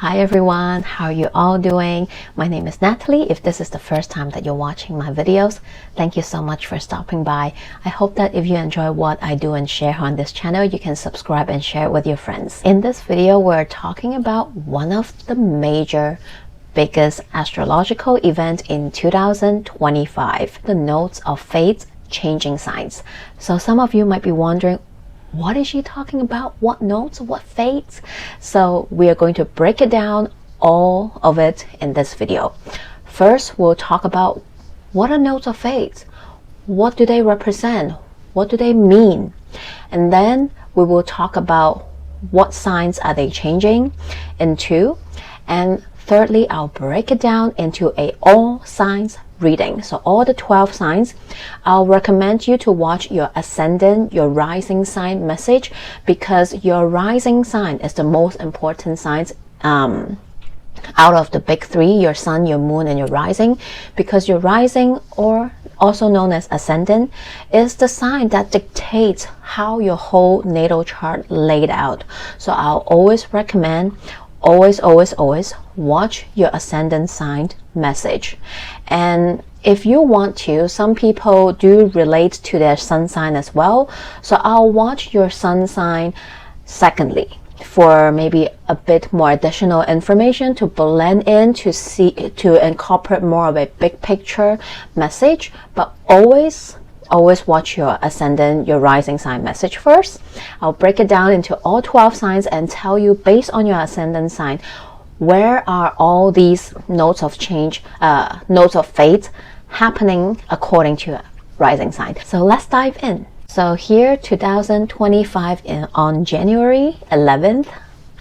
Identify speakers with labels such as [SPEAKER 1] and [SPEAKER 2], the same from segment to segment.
[SPEAKER 1] Hi everyone, how are you all doing? My name is Natalie. If this is the first time that you're watching my videos, thank you so much for stopping by. I hope that if you enjoy what I do and share on this channel, you can subscribe and share it with your friends. In this video, we're talking about one of the biggest astrological event in 2025, the nodes of fate changing signs. So some of you might be wondering, what is she talking about? What notes? What fates? So we are going to break it down, all of it, in this video. First, we'll talk about what are notes of fate? What do they represent? What do they mean? And then we will talk about what signs are they changing into. And thirdly, I'll break it down into a all signs reading. So all the 12 signs, I'll recommend you to watch your ascendant, your rising sign message, because your rising sign is the most important signs out of the big three, your sun, your moon, and your rising, because your rising, or also known as ascendant, is the sign that dictates how your whole natal chart laid out. So I'll always recommend always watch your ascendant sign message. And if you want to, some people do relate to their sun sign as well, so I'll watch your sun sign secondly for maybe a bit more additional information to blend in, to incorporate more of a big picture message. But always watch your ascendant, your rising sign message first. I'll break it down into all 12 signs and tell you, based on your ascendant sign, where are all these notes of change, notes of fate happening according to your rising sign. So let's dive in. So here, 2025, on January 11th,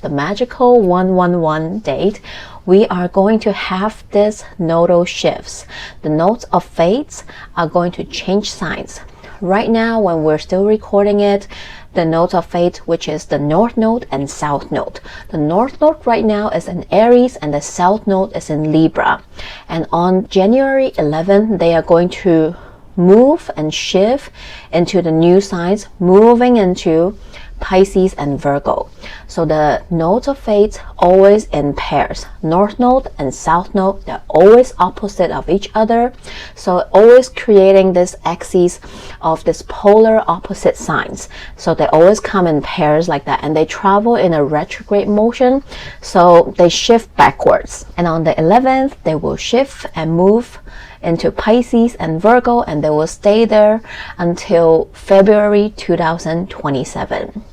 [SPEAKER 1] the magical 111 date, we are going to have this nodal shifts. The nodes of fates are going to change signs. Right now, when we're still recording it, the nodes of fate, which is the north node and south node. The north node right now is in Aries and the south node is in Libra. And on January 11th, they are going to move and shift into the new signs, moving into Pisces and Virgo. So the nodes of fate always in pairs. North node and south node, they're always opposite of each other. So always creating this axis of this polar opposite signs. So they always come in pairs like that, and they travel in a retrograde motion. So they shift backwards. And on the 11th, they will shift and move into Pisces and Virgo, and they will stay there until February 2027.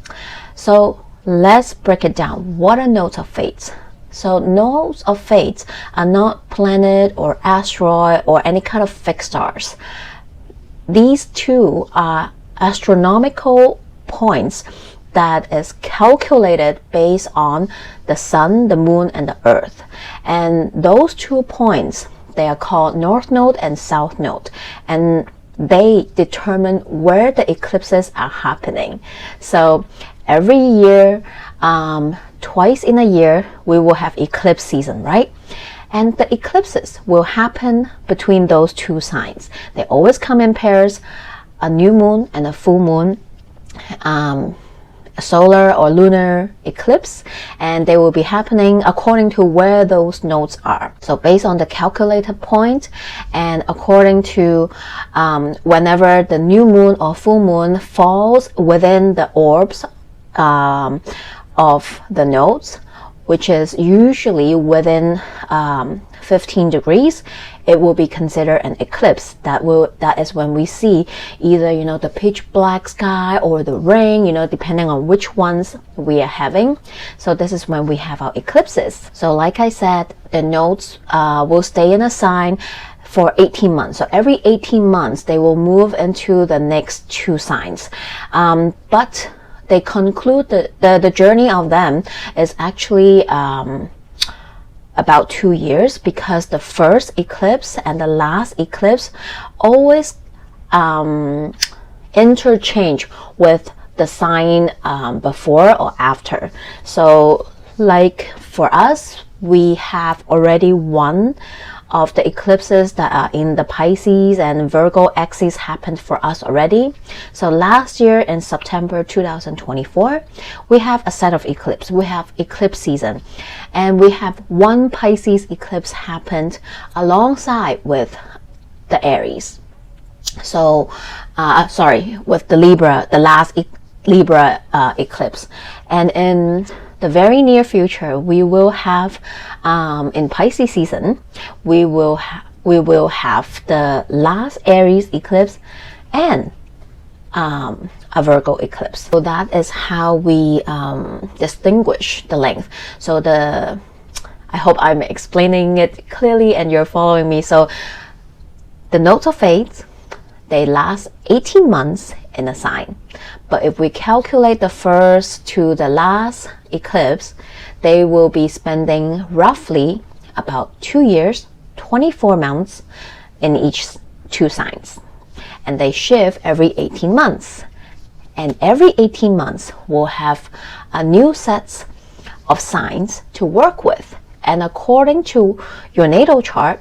[SPEAKER 1] So let's break it down. What are nodes of fate? So nodes of fate are not planet or asteroid or any kind of fixed stars. These two are astronomical points that is calculated based on the sun, the moon, and the earth. And those 2 points, they are called north node and south node, and they determine where the eclipses are happening. So every year, twice in a year, we will have eclipse season, right? And the eclipses will happen between those 2 signs. They always come in pairs, a new moon and a full moon, a solar or lunar eclipse, and they will be happening according to where those nodes are. So based on the calculated point, and according to whenever the new moon or full moon falls within the orbs of the nodes, which is usually within 15 degrees, it will be considered an eclipse. That is when we see either, the pitch black sky or the rain, depending on which ones we are having. So this is when we have our eclipses. So like I said, the nodes will stay in a sign for 18 months. So every 18 months, they will move into the next 2 signs. But they conclude the journey of them is actually about 2 years, because the first eclipse and the last eclipse always interchange with the sign before or after. So like for us, we have already one of the eclipses that are in the Pisces and Virgo axis happened for us already. So last year in September 2024, we have a set of eclipses. We have eclipse season, and we have one Pisces eclipse happened alongside with the Aries. So sorry, with the Libra, the last Libra eclipse. And in the very near future, we will have in Pisces season, we will have the last Aries eclipse and a Virgo eclipse. So that is how we distinguish the length. So I hope I'm explaining it clearly and you're following me. So the nodes of fate, they last 18 months in a sign. But if we calculate the first to the last eclipse, they will be spending roughly about 2 years, 24 months in each 2 signs. And they shift every 18 months. And every 18 months, we'll have a new set of signs to work with. And according to your natal chart,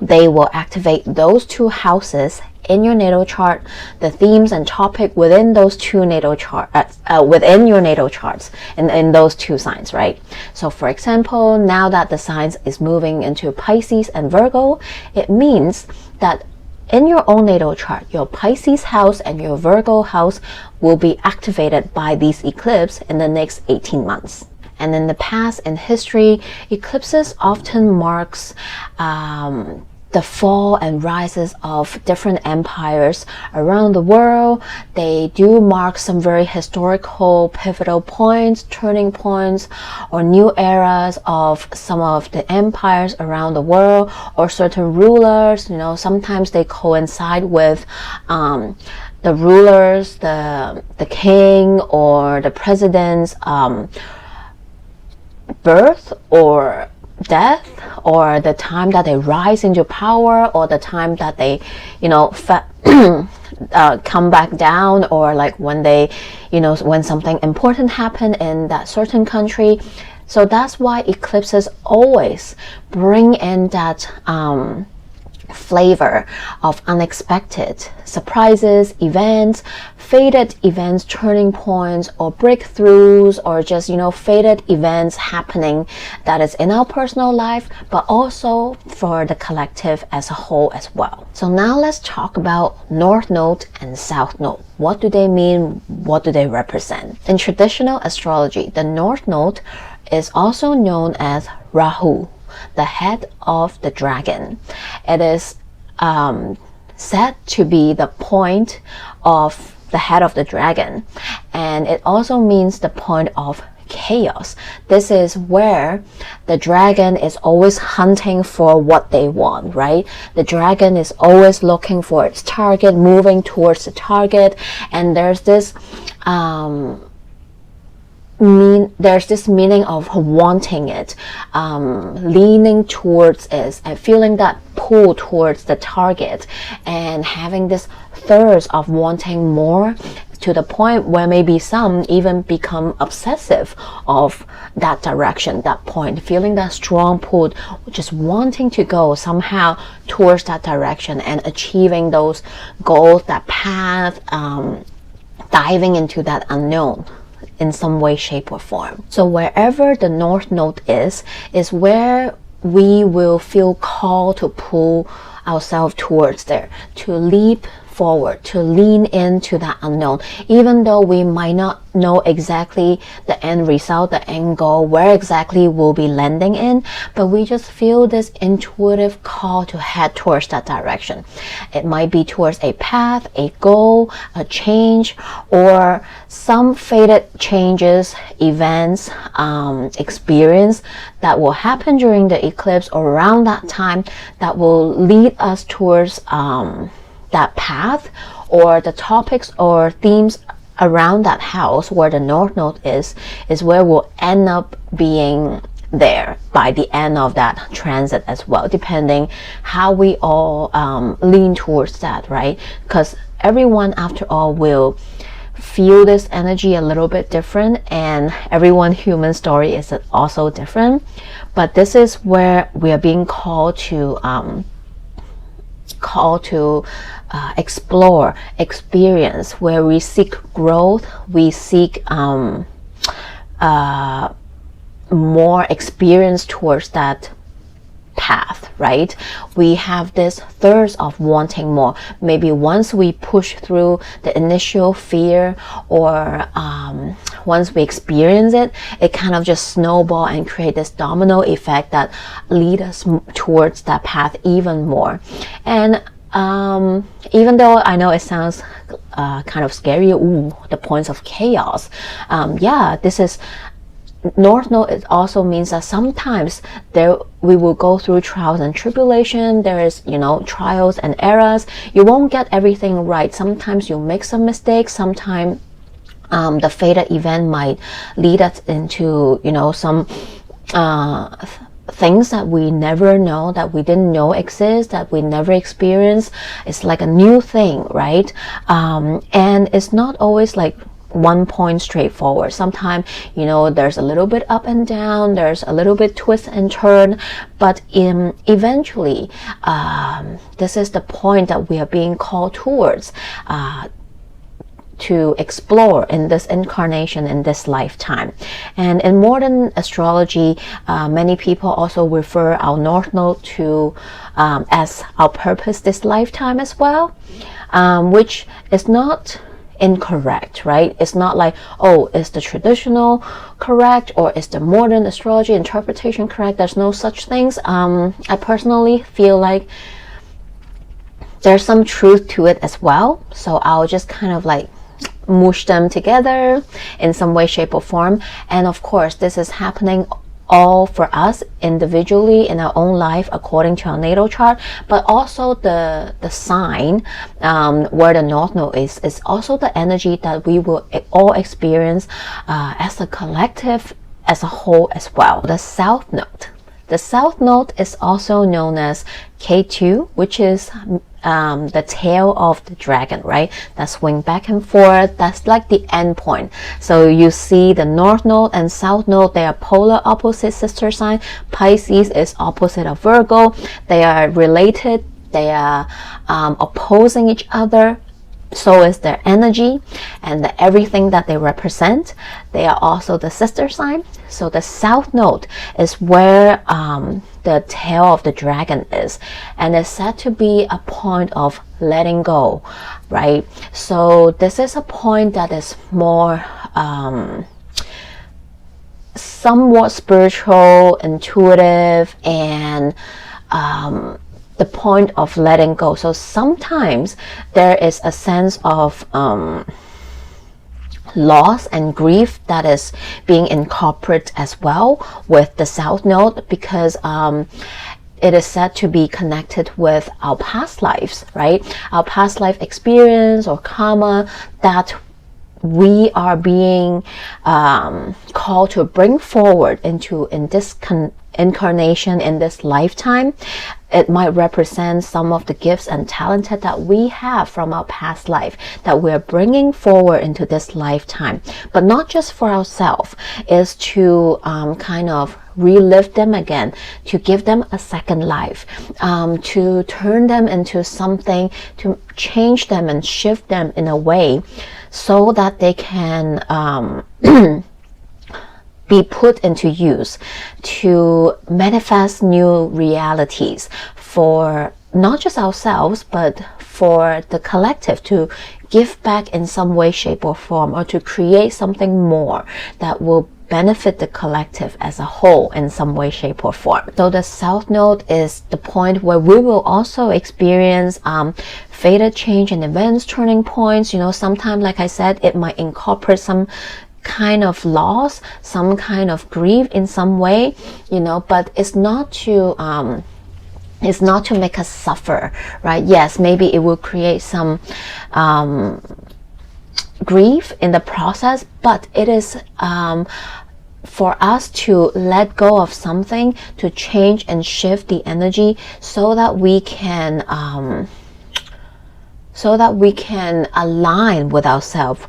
[SPEAKER 1] they will activate those 2 houses in your natal chart, the themes and topic within those 2 natal charts, within your natal charts, in those 2 signs, right? So for example, now that the signs is moving into Pisces and Virgo, it means that in your own natal chart, your Pisces house and your Virgo house will be activated by these eclipses in the next 18 months. And in the past, in history, eclipses often marks the fall and rises of different empires around the world. They do mark some very historical pivotal points, turning points, or new eras of some of the empires around the world, or certain rulers. You know, sometimes they coincide with the rulers, the king or the president's birth or death, or the time that they rise into power, or the time that they, you know, come back down, or like when they, you know, when something important happened in that certain country. So that's why eclipses always bring in that flavor of unexpected surprises, events, fated events, turning points, or breakthroughs, or just, you know, fated events happening that is in our personal life, but also for the collective as a whole as well. So now let's talk about North Node and South Node. What do they mean? What do they represent? In traditional astrology, the North Node is also known as Rahu, the head of the dragon. It is said to be the point of the head of the dragon, and it also means the point of chaos. This is where the dragon is always hunting for what they want, right? The dragon is always looking for its target, moving towards the target, and there's this meaning of wanting it, leaning towards it, and feeling that pull towards the target, and having this thirst of wanting more, to the point where maybe some even become obsessive of that direction, that point, feeling that strong pull, just wanting to go somehow towards that direction and achieving those goals, that path, diving into that unknown in some way, shape, or form. So wherever the North Node is where we will feel called to pull ourselves towards there, to leap forward, to lean into that unknown, even though we might not know exactly the end result, the end goal, where exactly we'll be landing in, but we just feel this intuitive call to head towards that direction. It might be towards a path, a goal, a change, or some fated changes, events, experience that will happen during the eclipse or around that time that will lead us towards that path, or the topics or themes around that house where the North Node is where we'll end up being there by the end of that transit as well, depending how we all lean towards that, right? Because everyone, after all, will feel this energy a little bit different, and everyone's human story is also different. But this is where we are being called to explore, experience, where we seek growth, we seek more experience towards that path, right? We have this thirst of wanting more. Maybe once we push through the initial fear, or once we experience it, it kind of just snowball and create this domino effect that lead us towards that path even more. And even though I know it sounds kind of scary, the points of chaos, yeah, this is North Node. It also means that sometimes we will go through trials and tribulation. There is, trials and errors. You won't get everything right. Sometimes you make some mistakes. Sometimes the fated event might lead us into, some things that we never know, that we didn't know exist, that we never experienced. It's like a new thing, right? And it's not always like one point straightforward. Sometimes, there's a little bit up and down, there's a little bit twist and turn, but eventually, this is the point that we are being called towards, to explore in this incarnation, in this lifetime. And in modern astrology, many people also refer our North Node to as our purpose this lifetime as well, which is not incorrect, right? It's not like, oh, is the traditional correct or is the modern astrology interpretation correct? There's no such things. I personally feel like there's some truth to it as well, so I'll just kind of like mush them together in some way, shape, or form. And of course, this is happening all for us individually in our own life according to our natal chart, but also the sign where the North Node is also the energy that we will all experience as a collective, as a whole as well. The South Node. The South Node is also known as K2, which is the tail of the dragon, right? That swing back and forth. That's like the end point. So you see the North Node and South Node, they are polar opposite sister sign. Pisces is opposite of Virgo. They are related. They are opposing each other. So is their energy and everything that they represent. They are also the sister sign. So the South Node is where the tail of the dragon is, and it's said to be a point of letting go, right? So this is a point that is more somewhat spiritual, intuitive, and the point of letting go. So sometimes there is a sense of loss and grief that is being incorporated as well with the South Node, because it is said to be connected with our past lives, right? Our past life experience or karma that we are being called to bring forward in this incarnation, in this lifetime. It might represent some of the gifts and talents that we have from our past life that we're bringing forward into this lifetime, but not just for ourselves. Is to kind of relive them again, to give them a second life, to turn them into something, to change them and shift them in a way so that they can be put into use to manifest new realities for not just ourselves, but for the collective, to give back in some way, shape, or form, or to create something more that will benefit the collective as a whole in some way, shape, or form. So the South Node is the point where we will also experience fated change and events, turning points. Sometimes, like I said, it might incorporate some kind of loss, some kind of grief in some way, but it's not to make us suffer, right? Yes, maybe it will create some grief in the process, but it is for us to let go of something, to change and shift the energy so that we can align with ourselves,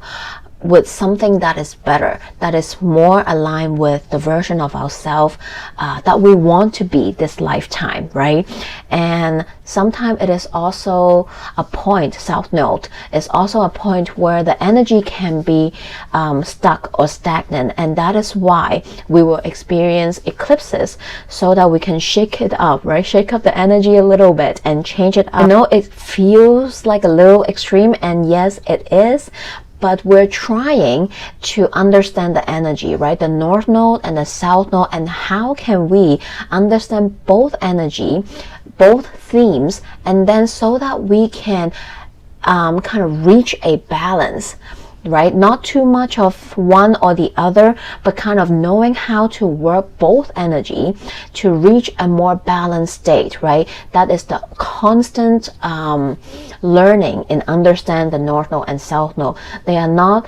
[SPEAKER 1] with something that is better, that is more aligned with the version of ourselves that we want to be this lifetime, right? And sometimes it is also a point, South Node is also a point where the energy can be stuck or stagnant, and that is why we will experience eclipses, so that we can shake it up, right? Shake up the energy a little bit and change it up. I know it feels like a little extreme, and yes, it is, but we're trying to understand the energy, right? The North Node and the South Node, and how can we understand both energy, both themes, and then so that we can kind of reach a balance, right? Not too much of one or the other, but kind of knowing how to work both energy to reach a more balanced state, right? That is the constant learning and understand the North Node and South Node. They are not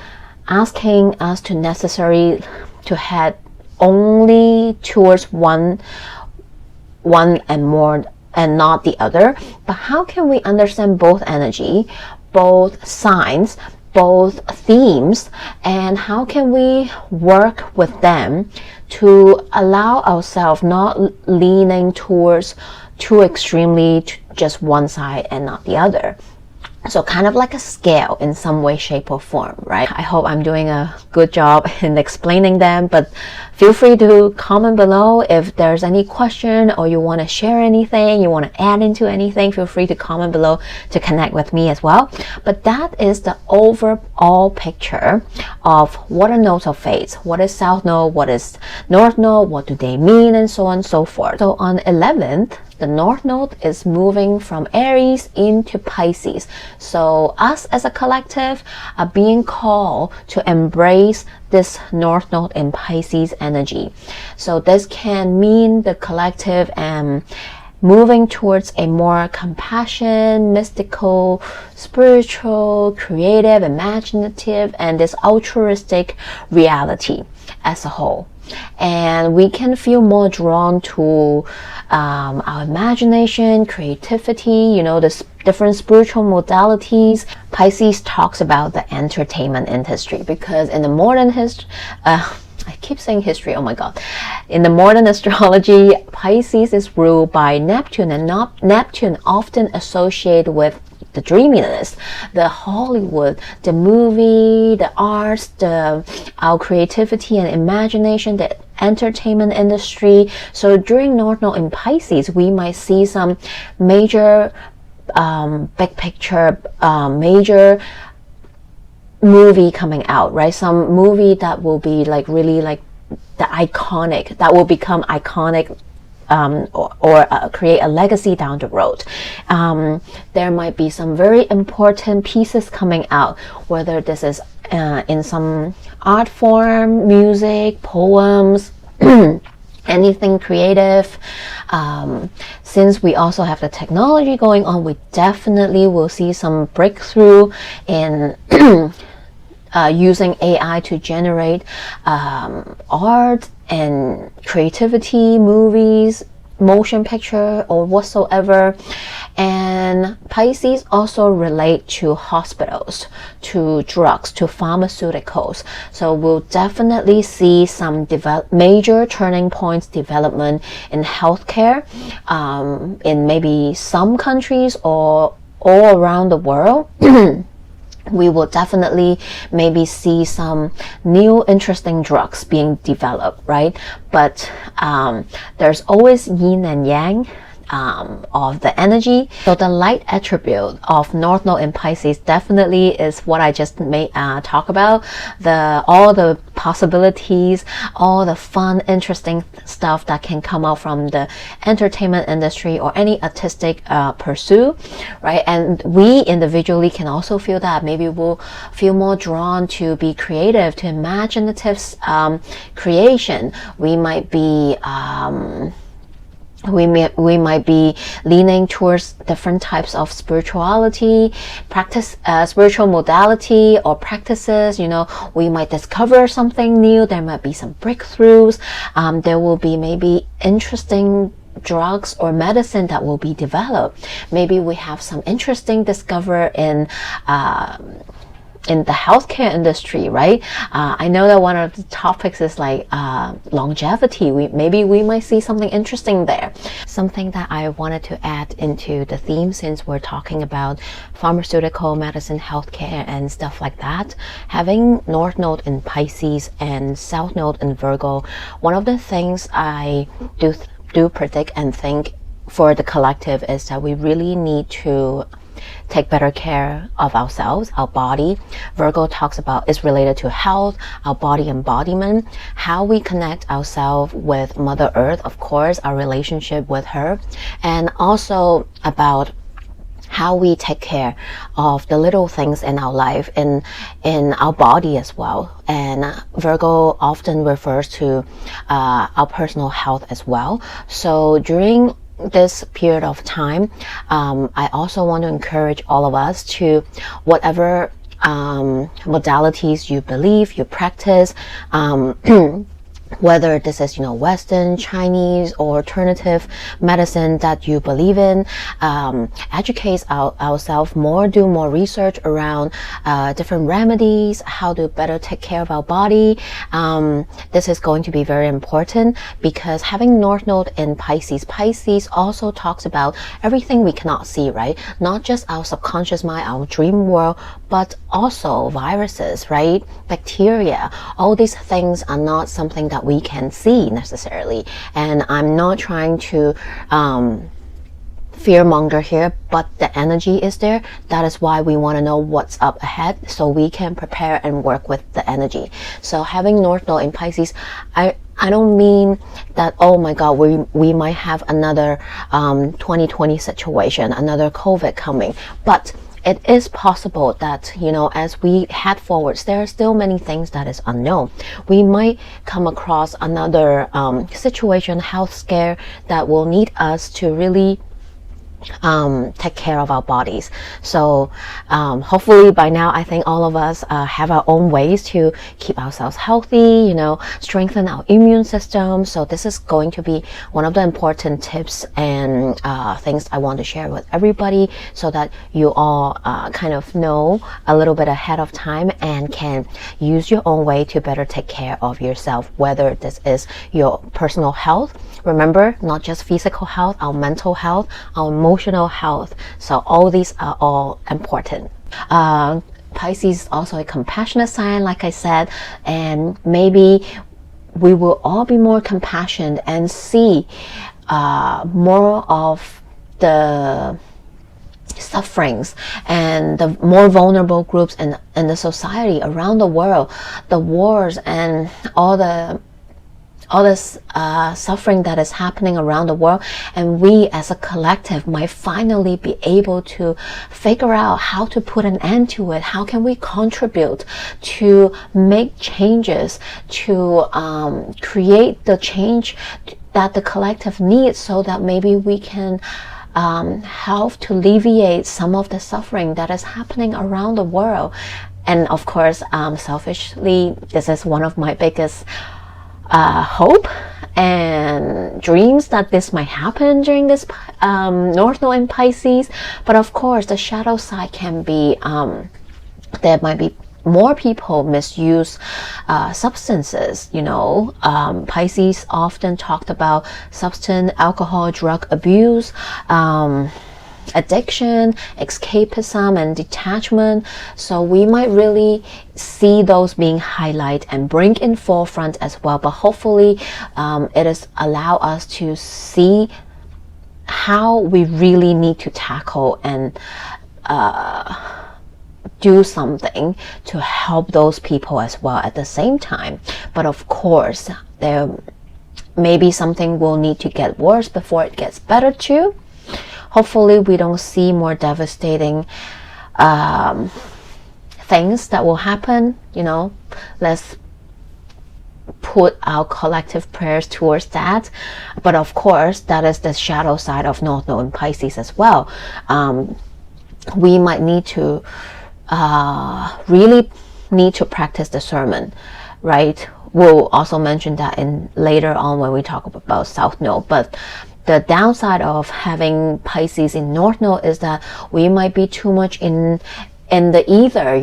[SPEAKER 1] asking us to necessarily to head only towards one and more and not the other, but how can we understand both energy, both signs, both themes, and how can we work with them to allow ourselves not leaning towards too extremely to just one side and not the other. So kind of like a scale in some way, shape, or form, right? I hope I'm doing a good job in explaining them, but feel free to comment below if there's any question, or you want to share anything, you want to add into anything, feel free to comment below to connect with me as well. But that is the overall picture of what are nodes of fates, what is South Node, what is North Node, what do they mean, and so on and so forth. So on 11th, the North Node is moving from Aries into Pisces. So us as a collective are being called to embrace this North Node in Pisces energy. So this can mean the collective moving towards a more compassion, mystical, spiritual, creative, imaginative, and this altruistic reality as a whole. And we can feel more drawn to our imagination, creativity, you know, the different spiritual modalities. Pisces talks about the entertainment industry, because in the modern history, I keep saying history, oh my god. In the modern astrology, Pisces is ruled by Neptune, and Neptune often associated with the dreaminess, the Hollywood, the movie, the arts, our creativity and imagination, the entertainment industry. So during North Node in Pisces, we might see some major big picture, major movie coming out, right? Some movie that will be like really like the iconic, that will become iconic, or create a legacy down the road. There might be some very important pieces coming out, whether this is in some art form, music, poems, anything creative. Since we also have the technology going on, we definitely will see some breakthrough in using AI to generate art and creativity, movies, motion picture, or whatsoever. And Pisces also relate to hospitals, to drugs, to pharmaceuticals. So we'll definitely see some major turning points development in healthcare, in maybe some countries or all around the world. We will definitely maybe see some new interesting drugs being developed, right? But there's always yin and yang of the energy. So the light attribute of North Node in Pisces definitely is what I just talk about, all the possibilities, all the fun, interesting stuff that can come out from the entertainment industry or any artistic pursuit, right? And we individually can also feel that. Maybe we'll feel more drawn to be creative, to imaginative creation. We might be we might be leaning towards different types of spirituality, spiritual modality or practices. You know, we might discover something new. There might be some breakthroughs. There will be maybe interesting drugs or medicine that will be developed. Maybe we have some interesting discover in in the healthcare industry, right? I know that one of the topics is like longevity. Maybe we might see something interesting there. Something that I wanted to add into the theme, since we're talking about pharmaceutical, medicine, healthcare, and stuff like that. Having North Node in Pisces and South Node in Virgo, one of the things I do predict and think for the collective is that we really need to take better care of ourselves, our body. Virgo talks about is related to health, our body embodiment, how we connect ourselves with Mother Earth, of course, our relationship with her, and also about how we take care of the little things in our life, in our body as well. And Virgo often refers to our personal health as well. So during this period of time, I also want to encourage all of us to, whatever modalities you believe, you practice, whether this is, Western, Chinese, or alternative medicine that you believe in, educate ourselves more, do more research around different remedies, how to better take care of our body. This is going to be very important, because having North Node in Pisces also talks about everything we cannot see, right? Not just our subconscious mind, our dream world, but also viruses, right? Bacteria. All these things are not something that we can see necessarily. And I'm not trying to fearmonger here, but the energy is there. That is why we want to know what's up ahead, so we can prepare and work with the energy. So having North Node in Pisces, I don't mean that, oh my God, we might have another 2020 situation, another COVID coming, but it is possible that, as we head forwards, there are still many things that is unknown. We might come across another situation, health scare, that will need us to really take care of our bodies. So hopefully by now, I think all of us have our own ways to keep ourselves healthy, strengthen our immune system. So this is going to be one of the important tips and things I want to share with everybody, so that you all kind of know a little bit ahead of time and can use your own way to better take care of yourself, whether this is your personal health. Remember, not just physical health, our mental health, our emotional health. So all these are all important. Pisces is also a compassionate sign, like I said, and maybe we will all be more compassionate and see more of the sufferings and the more vulnerable groups in the society around the world, the wars and all this suffering that is happening around the world. And we as a collective might finally be able to figure out how to put an end to it. How can we contribute to make changes, to create the change that the collective needs, so that maybe we can help to alleviate some of the suffering that is happening around the world. And of course, selfishly, this is one of my biggest hope and dreams, that this might happen during this North Node in Pisces. But of course, the shadow side can be there might be more people misuse substances. Pisces often talked about substance, alcohol, drug abuse, addiction, escapism, and detachment. So we might really see those being highlighted and bring in forefront as well. But hopefully it is allow us to see how we really need to tackle and do something to help those people as well at the same time. But of course, there maybe something will need to get worse before it gets better too. Hopefully we don't see more devastating things that will happen. Let's put our collective prayers towards that. But of course, that is the shadow side of North Node in Pisces as well. We might need to really need to practice discernment, right? We'll also mention that in later on when we talk about South Node. But the downside of having Pisces in North Node is that we might be too much in the ether,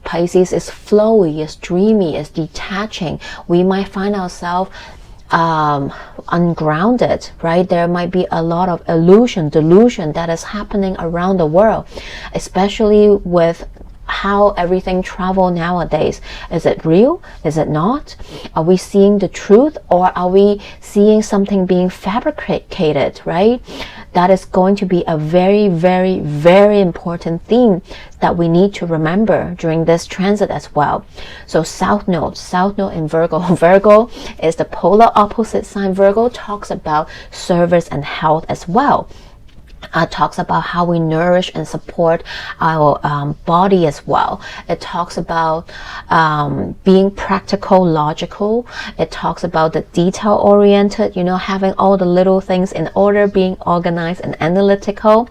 [SPEAKER 1] Pisces is flowy, is dreamy, is detaching. We might find ourselves ungrounded, right? There might be a lot of delusion that is happening around the world, especially with how everything travel nowadays. Is it real? Is it not? Are we seeing the truth, or are we seeing something being fabricated, right? That is going to be a very, very, very important theme that we need to remember during this transit as well. So South Node in Virgo. Virgo is the polar opposite sign. Virgo talks about service and health as well. Talks about how we nourish and support our body as well. It talks about being practical, logical. It talks about the detail oriented, you know, having all the little things in order, being organized and analytical.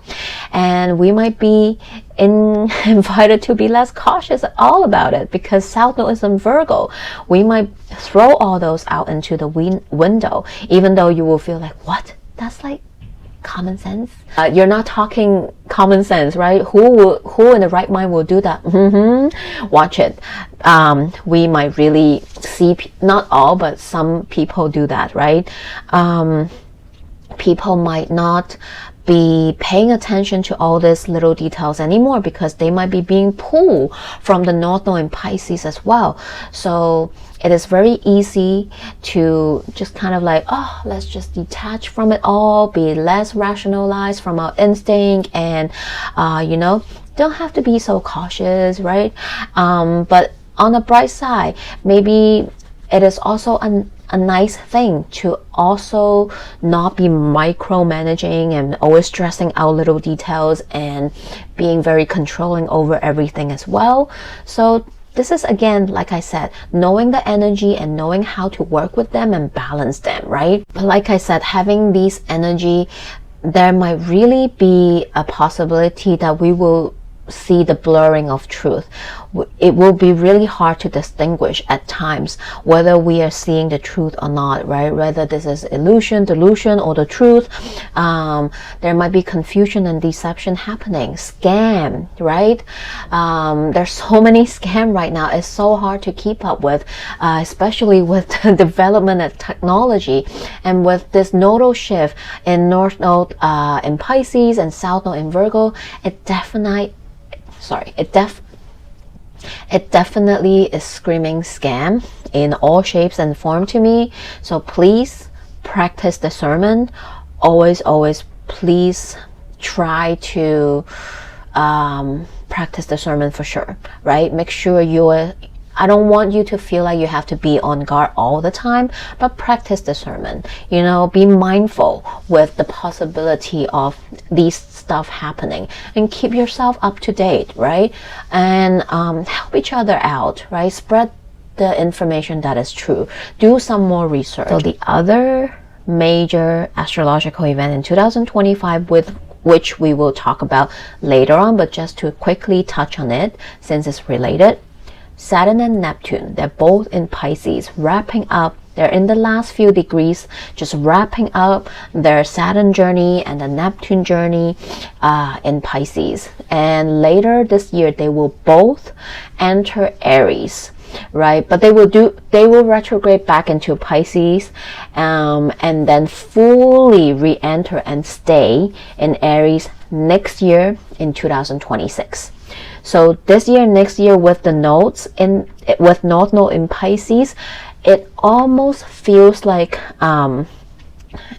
[SPEAKER 1] And we might be invited to be less cautious all about it, because South Node is in Virgo. We might throw all those out into the window, even though you will feel like, what? That's like common sense. You're not talking common sense, right? Who in the right mind will do that? Watch it. We might really see, not all, but some people do that, right? People might not be paying attention to all these little details anymore, because they might be being pulled from the North Node in Pisces as well. So it is very easy to just kind of like, oh, let's just detach from it all, be less rationalized from our instinct, and you know, don't have to be so cautious, right? But on the bright side, maybe it is also a nice thing to also not be micromanaging and always stressing out little details and being very controlling over everything as well. So this is, again, like I said, knowing the energy and knowing how to work with them and balance them, right? But like I said, having these energy, there might really be a possibility that we will see the blurring of truth. It will be really hard to distinguish at times whether we are seeing the truth or not, right? Whether this is illusion, delusion, or the truth. There might be confusion and deception happening. Scam, right? There's so many scams right now. It's so hard to keep up with, especially with the development of technology, and with this nodal shift in North Node in Pisces and South Node in Virgo. It definitely is screaming scam in all shapes and form to me. So please practice discernment. Always please try to practice discernment for sure, right? Make sure I don't want you to feel like you have to be on guard all the time, but practice discernment. You know, be mindful with the possibility of these stuff happening, and keep yourself up to date, right? And help each other out, right? Spread the information that is true. Do some more research. So the other major astrological event in 2025, with which we will talk about later on, but just to quickly touch on it since it's related, Saturn and Neptune, they're both in Pisces, wrapping up. They're in the last few degrees, just wrapping up their Saturn journey and the Neptune journey in Pisces. And later this year, they will both enter Aries, right? But they will retrograde back into Pisces, and then fully re-enter and stay in Aries next year in 2026. So this year, next year, with the nodes with North Node in Pisces, it almost feels like an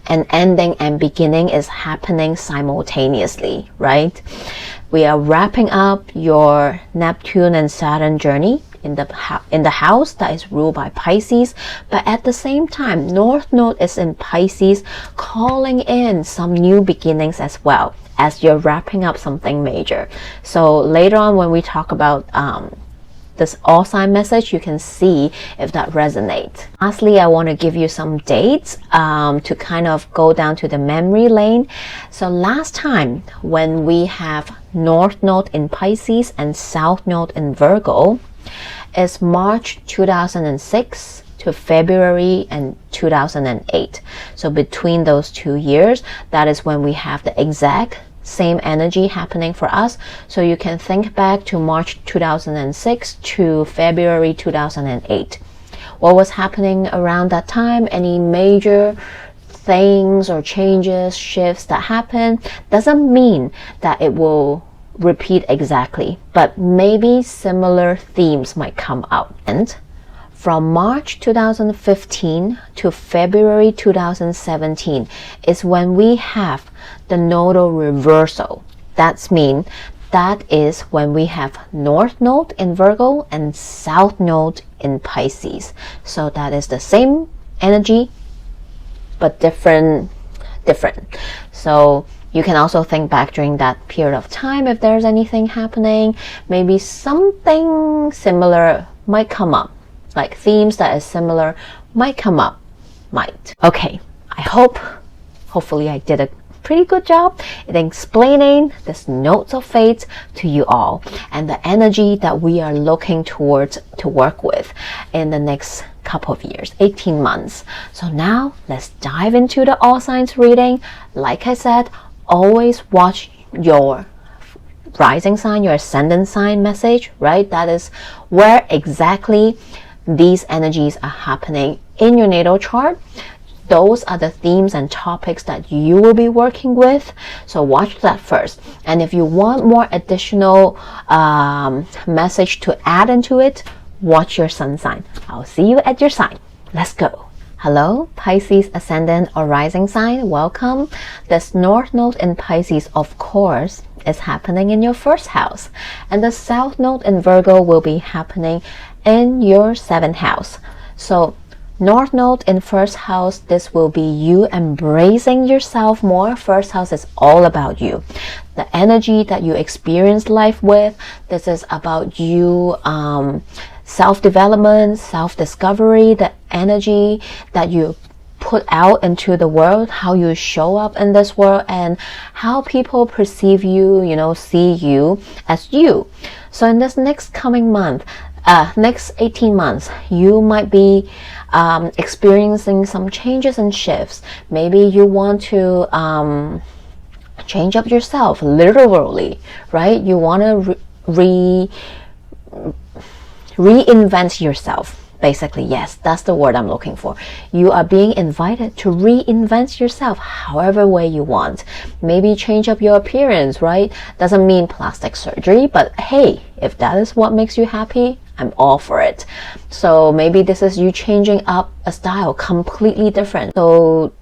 [SPEAKER 1] ending and beginning is happening simultaneously, right? We are wrapping up your Neptune and Saturn journey in the house that is ruled by Pisces, but at the same time, North Node is in Pisces, calling in some new beginnings as well, as you're wrapping up something major. So later on, when we talk about this all sign message, you can see if that resonates. Lastly, I want to give you some dates to kind of go down to the memory lane. So last time when we have North Node in Pisces and South Node in Virgo is March 2006 to February and 2008. So between those 2 years, that is when we have the exact same energy happening for us. So you can think back to March 2006 to February 2008. What was happening around that time? Any major things or changes, shifts that happen? Doesn't mean that it will repeat exactly, but maybe similar themes might come out. And from March 2015 to February 2017 is when we have the nodal reversal. That is when we have North Node in Virgo and South Node in Pisces. So that is the same energy, but different. So you can also think back during that period of time if there's anything happening. Maybe something similar might come up. Like themes that is similar might come up. Okay, hopefully I did a pretty good job in explaining this notes of fate to you all and the energy that we are looking towards to work with in the next couple of years, 18 months. So now let's dive into the all signs reading. Like I said, always watch your rising sign, your ascendant sign message, right? That is where exactly these energies are happening in your natal chart. Those are the themes and topics that you will be working with. So watch that first. And if you want more additional message to add into it, watch your sun sign. I'll see you at your sign. Let's go. Hello, Pisces ascendant or rising sign. Welcome. This North Node in Pisces, of course, is happening in your first house. And the South Node in Virgo will be happening in your 7th house. So North Node in first house, this will be you embracing yourself more. First house is all about you. The energy that you experience life with. This is about you self-development, self-discovery, the energy that you put out into the world, how you show up in this world, and how people perceive you, see you as you. So in this next coming month, next 18 months, you might be experiencing some changes and shifts. Maybe you want to change up yourself, literally, right? You want to reinvent yourself. Basically, yes, that's the word I'm looking for. You are being invited to reinvent yourself however way you want. Maybe change up your appearance, right? Doesn't mean plastic surgery, but hey, if that is what makes you happy, I'm all for it. So maybe this is you changing up a style completely different. So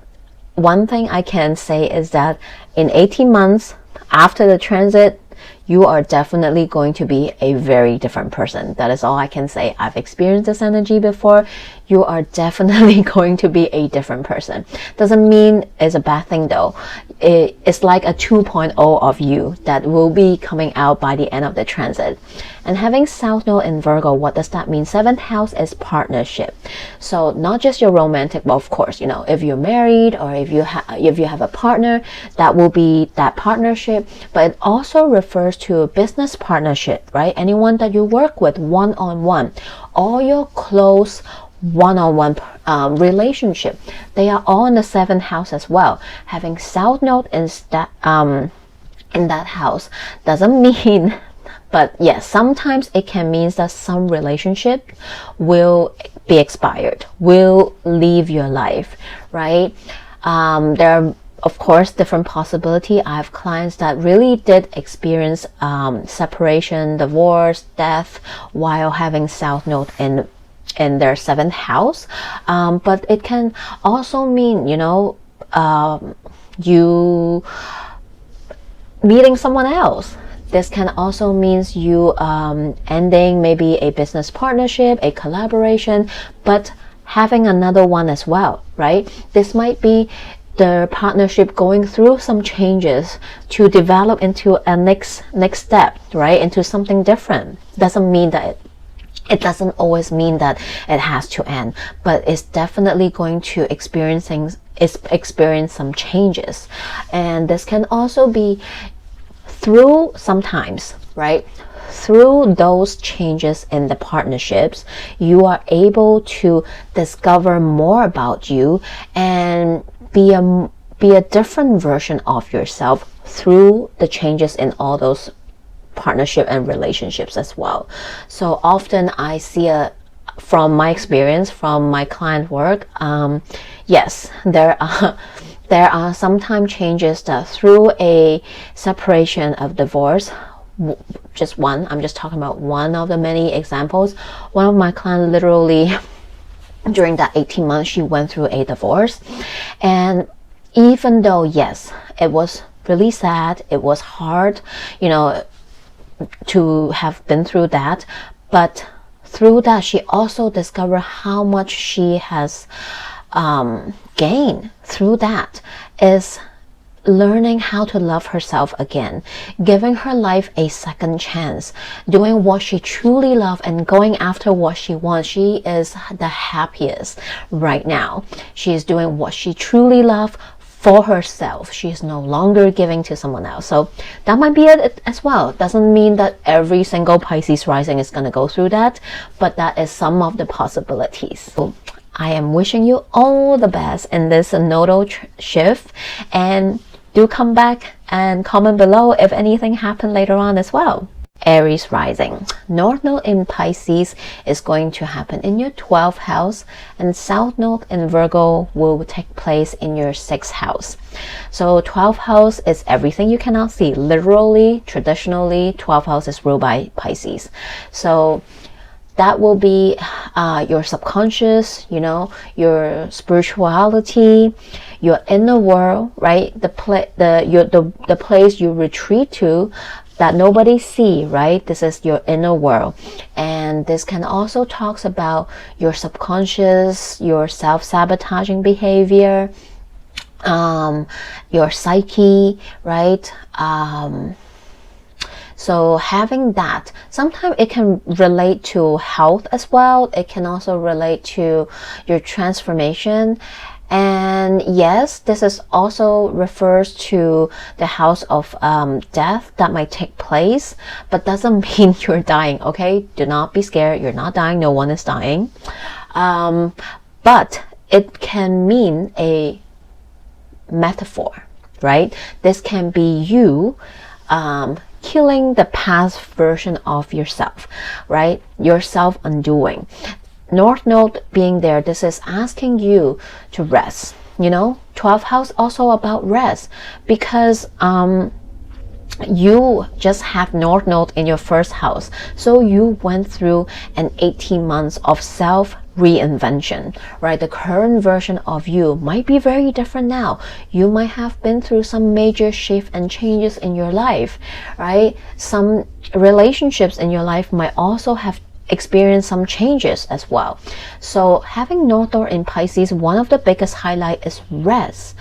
[SPEAKER 1] one thing I can say is that in 18 months after the transit, you are definitely going to be a very different person. That is all I can say. I've experienced this energy before. You are definitely going to be a different person. Doesn't mean it's a bad thing though. It's like a 2.0 of you that will be coming out by the end of the transit. And having South Node in Virgo, what does that mean? 7th house is partnership. So not just your romantic, well, of course, if you're married or if you have a partner, that will be that partnership. But it also refers to a business partnership, right? Anyone that you work with one-on-one, all your close one-on-one relationship, they are all in the 7th house as well. Having South Node in that house doesn't mean, but yes, sometimes it can mean that some relationship will be expired, will leave your life, right? There are, of course, different possibility. I have clients that really did experience separation, divorce, death while having South Node in their 7th house. But it can also mean, you meeting someone else. This can also means you ending maybe a business partnership, a collaboration, but having another one as well, right? This might be the partnership going through some changes to develop into a next step, right? Into something different. Doesn't mean that it doesn't always mean that it has to end, but it's definitely going to experience some changes. And this can also be through sometimes, right? Through those changes in the partnerships, you are able to discover more about you and be be a different version of yourself through the changes in all those partnership and relationships as well. So often I see from my experience, from my client work, yes, there are sometimes changes that through a separation of divorce, just one, I'm just talking about one of the many examples. One of my clients literally during that 18 months, she went through a divorce. And even though, yes, it was really sad, it was hard, you know, to have been through that, but through that, she also discovered how much she has gained through that, is learning how to love herself again, giving her life a second chance, doing what she truly loves and going after what she wants. She is the happiest right now. She is doing what she truly loves for herself. She is no longer giving to someone else. So that might be it as well. Doesn't mean that every single Pisces rising is going to go through that, but that is some of the possibilities. So I am wishing you all the best in this nodal shift, and do come back and comment below if anything happened later on as well. Aries rising. North Node in Pisces is going to happen in your 12th house, and South Node in Virgo will take place in your 6th house. So 12th house is everything you cannot see. Literally, traditionally, 12th house is ruled by Pisces. So that will be your subconscious, you know, your spirituality, your inner world, right? The place you retreat to that nobody see, right? This is your inner world. And this can also talks about your subconscious, your self-sabotaging behavior, your psyche, right? So having that, sometimes it can relate to health as well. It can also relate to your transformation. And yes, this is also refers to the house of death that might take place, but doesn't mean you're dying, okay? Do not be scared. You're not dying. No one is dying. But it can mean a metaphor, right? This can be you killing the past version of yourself, right? Your self-undoing. North Node being there, this is asking you to rest. You know, 12th house also about rest, because you just have North Node in your first house. So you went through an 18 months of self reinvention, right? The current version of you might be very different now. You might have been through some major shift and changes in your life, right? Some relationships in your life might also have experienced some changes as well. So having North Node in Pisces, one of the biggest highlight is rest.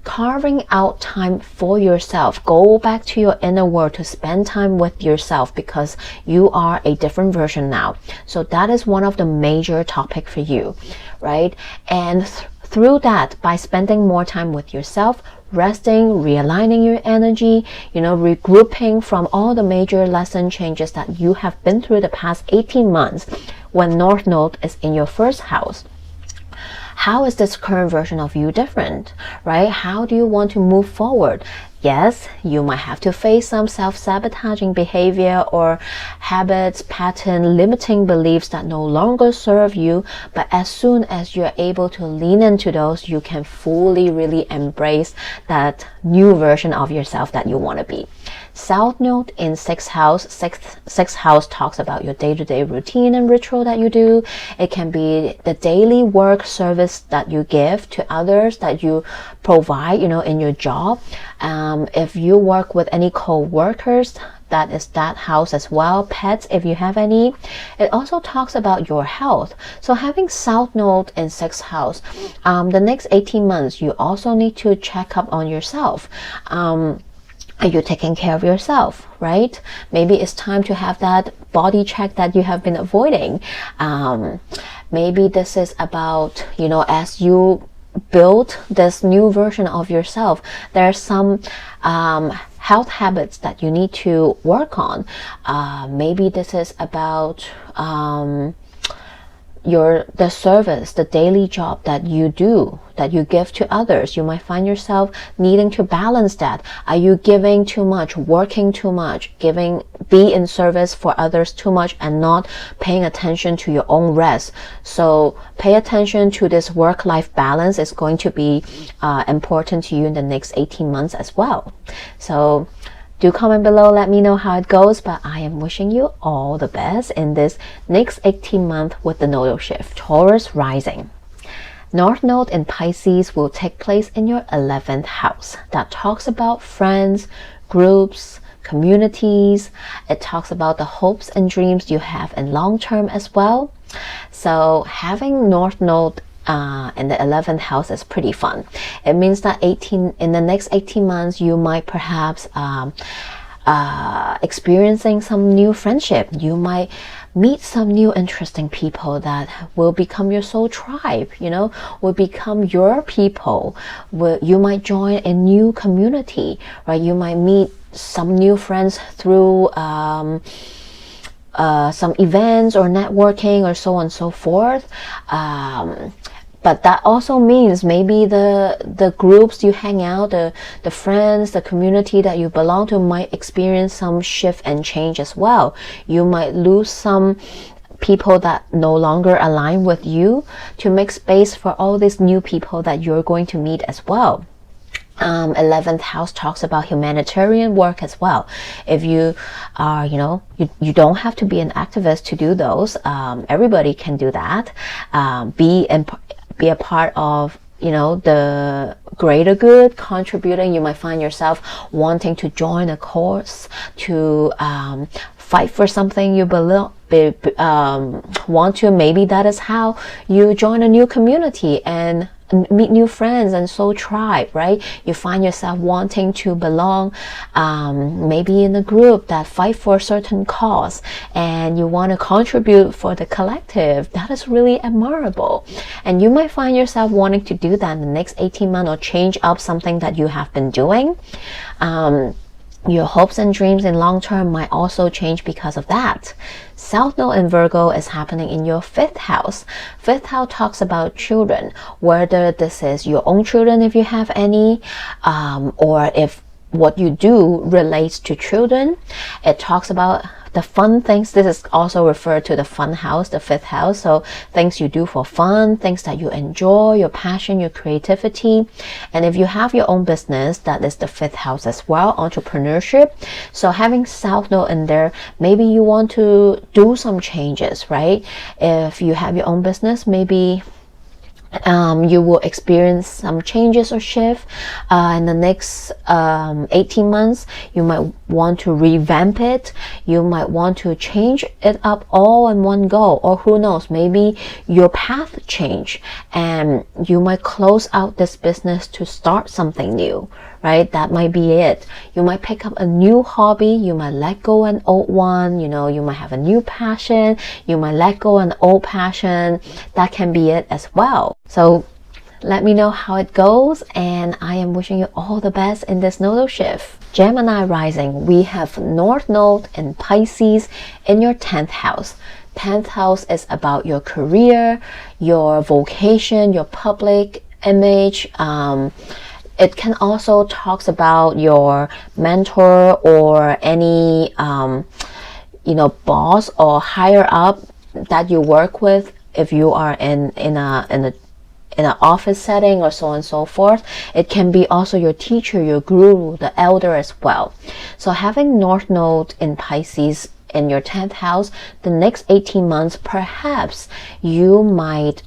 [SPEAKER 1] Carving out time for yourself. Go back to your inner world to spend time with yourself, because you are a different version now. So that is one of the major topic for you, right? And through that, by spending more time with yourself, resting, realigning your energy, you know, regrouping from all the major lesson changes that you have been through the past 18 months when North Node is in your first house. How is this current version of you different, right? How do you want to move forward? Yes, you might have to face some self-sabotaging behavior or habits, pattern, limiting beliefs that no longer serve you. But as soon as you're able to lean into those, you can fully really embrace that new version of yourself that you want to be. South Node in 6th house. Sixth house talks about your day-to-day routine and ritual that you do. It can be the daily work service that you give to others, that you provide, you know, in your job. If you work with any co-workers, that is that house as well. Pets, if you have any. It also talks about your health. So having South Node in 6th house, the next 18 months, you also need to check up on yourself. Are you taking care of yourself, right? Maybe it's time to have that body check that you have been avoiding. Maybe this is about, you know, as you build this new version of yourself, there's some health habits that you need to work on. Maybe this is about the service, the daily job that you do, that you give to others, you might find yourself needing to balance that. Are you giving too much, working too much, be in service for others too much, and not paying attention to your own rest? So pay attention to this work-life balance. Is going to be important to you in the next 18 months as well. So do comment below, let me know how it goes, but I am wishing you all the best in this next 18 months with the nodal shift. Taurus rising. North Node in Pisces will take place in your 11th house. That talks about friends, groups, communities. It talks about the hopes and dreams you have in long term as well. So having North Node in the 11th house is pretty fun. It means that in the next 18 months, you might perhaps experiencing some new friendship. You might meet some new interesting people that will become your soul tribe, will become your people. You might join a new community, right? You might meet some new friends through some events or networking or so on and so forth. But that also means maybe the groups you hang out, the friends, the community that you belong to might experience some shift and change as well. You might lose some people that no longer align with you to make space for all these new people that you're going to meet as well. 11th house talks about humanitarian work as well. If you are, you don't have to be an activist to do those. Everybody can do that. Be a part of, the greater good, contributing. You might find yourself wanting to join a cause, to fight for something you want to. Maybe that is how you join a new community and meet new friends and soul tribe, right? You find yourself wanting to belong maybe in a group that fight for a certain cause, and you want to contribute for the collective. That is really admirable, and you might find yourself wanting to do that in the next 18 months, or change up something that you have been doing. Your hopes and dreams in long term might also change because of that. South Node in Virgo is happening in your 5th house. 5th house talks about children, whether this is your own children if you have any, or if what you do relates to children. It talks about the fun things. This is also referred to the fun house, the 5th house. So things you do for fun, things that you enjoy, your passion, your creativity. And if you have your own business, that is the 5th house as well, entrepreneurship. So having South Node in there, maybe you want to do some changes, right? If you have your own business, maybe you will experience some changes or shift in the next 18 months. You might want to revamp it. You might want to change it up all in one go, or who knows, maybe your path change and you might close out this business to start something new, right? That might be it. You might pick up a new hobby. You might let go an old one. You might have a new passion. You might let go an old passion. That can be it as well. So let me know how it goes, and I am wishing you all the best in this nodal shift. Gemini rising, we have North Node in Pisces in your 10th house. 10th house is about your career, your vocation, your public image. It can also talk about your mentor or any, boss or higher up that you work with. If you are in an office setting or so on and so forth, it can be also your teacher, your guru, the elder as well. So having North Node in Pisces in your 10th house, the next 18 months, perhaps you might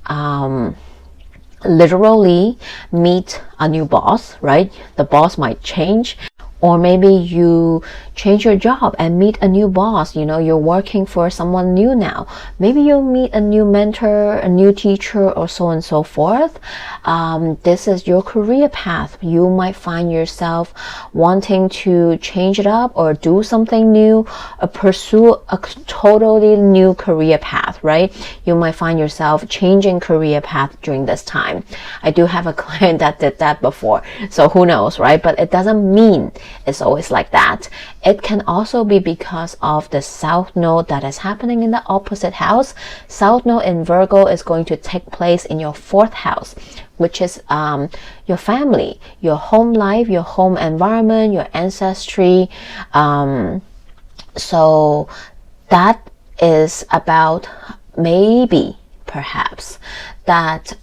[SPEAKER 1] literally meet a new boss, right? The boss might change. Or maybe you change your job and meet a new boss. You're working for someone new now. Maybe you'll meet a new mentor, a new teacher, or so on and so forth. This is your career path. You might find yourself wanting to change it up or do something new, or pursue a totally new career path, right? You might find yourself changing career path during this time. I do have a client that did that before. So who knows, right? But it doesn't mean it's always like that. It can also be because of the South Node that is happening in the opposite house. South Node in Virgo is going to take place in your 4th house, which is your family, your home life, your home environment, your ancestry. So that is about maybe, perhaps, that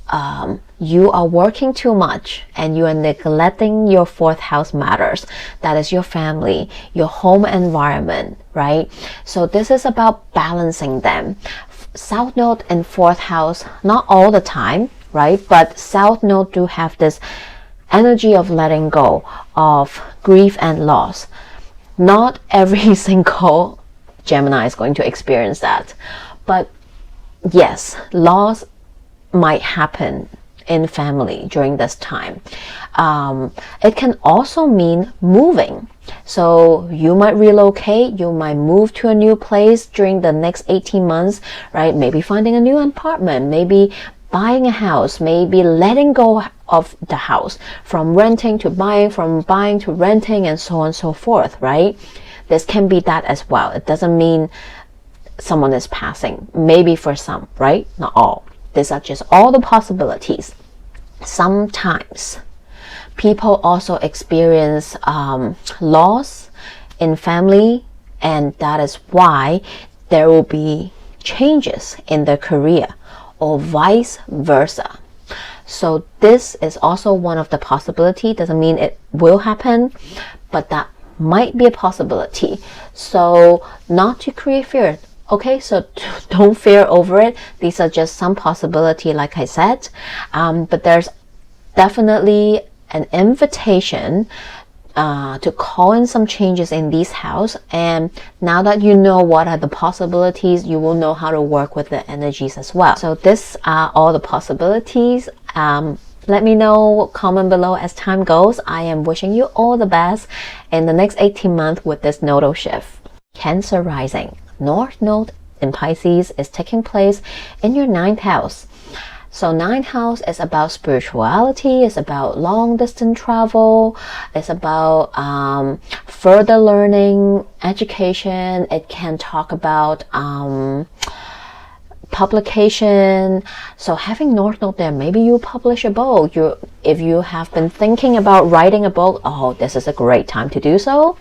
[SPEAKER 1] you are working too much and you are neglecting your 4th house matters. That is your family, your home environment, right? So this is about balancing them. South Node and 4th house, not all the time, right? But South Node do have this energy of letting go, of grief and loss. Not every single Gemini is going to experience that. But yes, loss might happen in family during this time. It can also mean moving. So you might relocate, you might move to a new place during the next 18 months, right? Maybe finding a new apartment, maybe buying a house, maybe letting go of the house, from renting to buying, from buying to renting, and so on and so forth, right? This can be that as well. It doesn't mean someone is passing. Maybe for some, right? Not all. These are just all the possibilities. Sometimes people also experience loss in family, and that is why there will be changes in their career, or vice versa. So this is also one of the possibilities. Doesn't mean it will happen, but that might be a possibility. So not to create fear. Okay, so don't fear over it. These are just some possibility, like I said. But there's definitely an invitation to call in some changes in this house. And now that you know what are the possibilities, you will know how to work with the energies as well. So these are all the possibilities. Let me know, comment below as time goes. I am wishing you all the best in the next 18 months with this nodal shift. Cancer rising. North Node in Pisces is taking place in your 9th house. So 9th house is about spirituality, it's about long distance travel, it's about further learning, education. It can talk about publication. So having North Node there, maybe you publish a book. If you have been thinking about writing a book, oh, this is a great time to do so.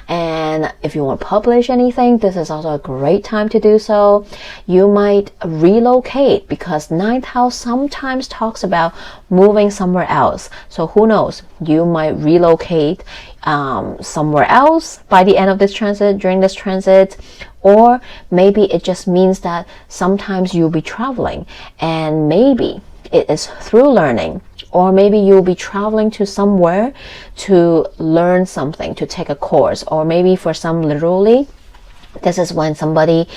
[SPEAKER 1] And if you want to publish anything, this is also a great time to do so. You might relocate, because 9th house sometimes talks about moving somewhere else. So who knows, you might relocate somewhere else by the end of this transit, during this transit. Or maybe it just means that sometimes you'll be traveling, and maybe it is through learning, or maybe you'll be traveling to somewhere to learn something, to take a course, or maybe for some literally, this is when somebody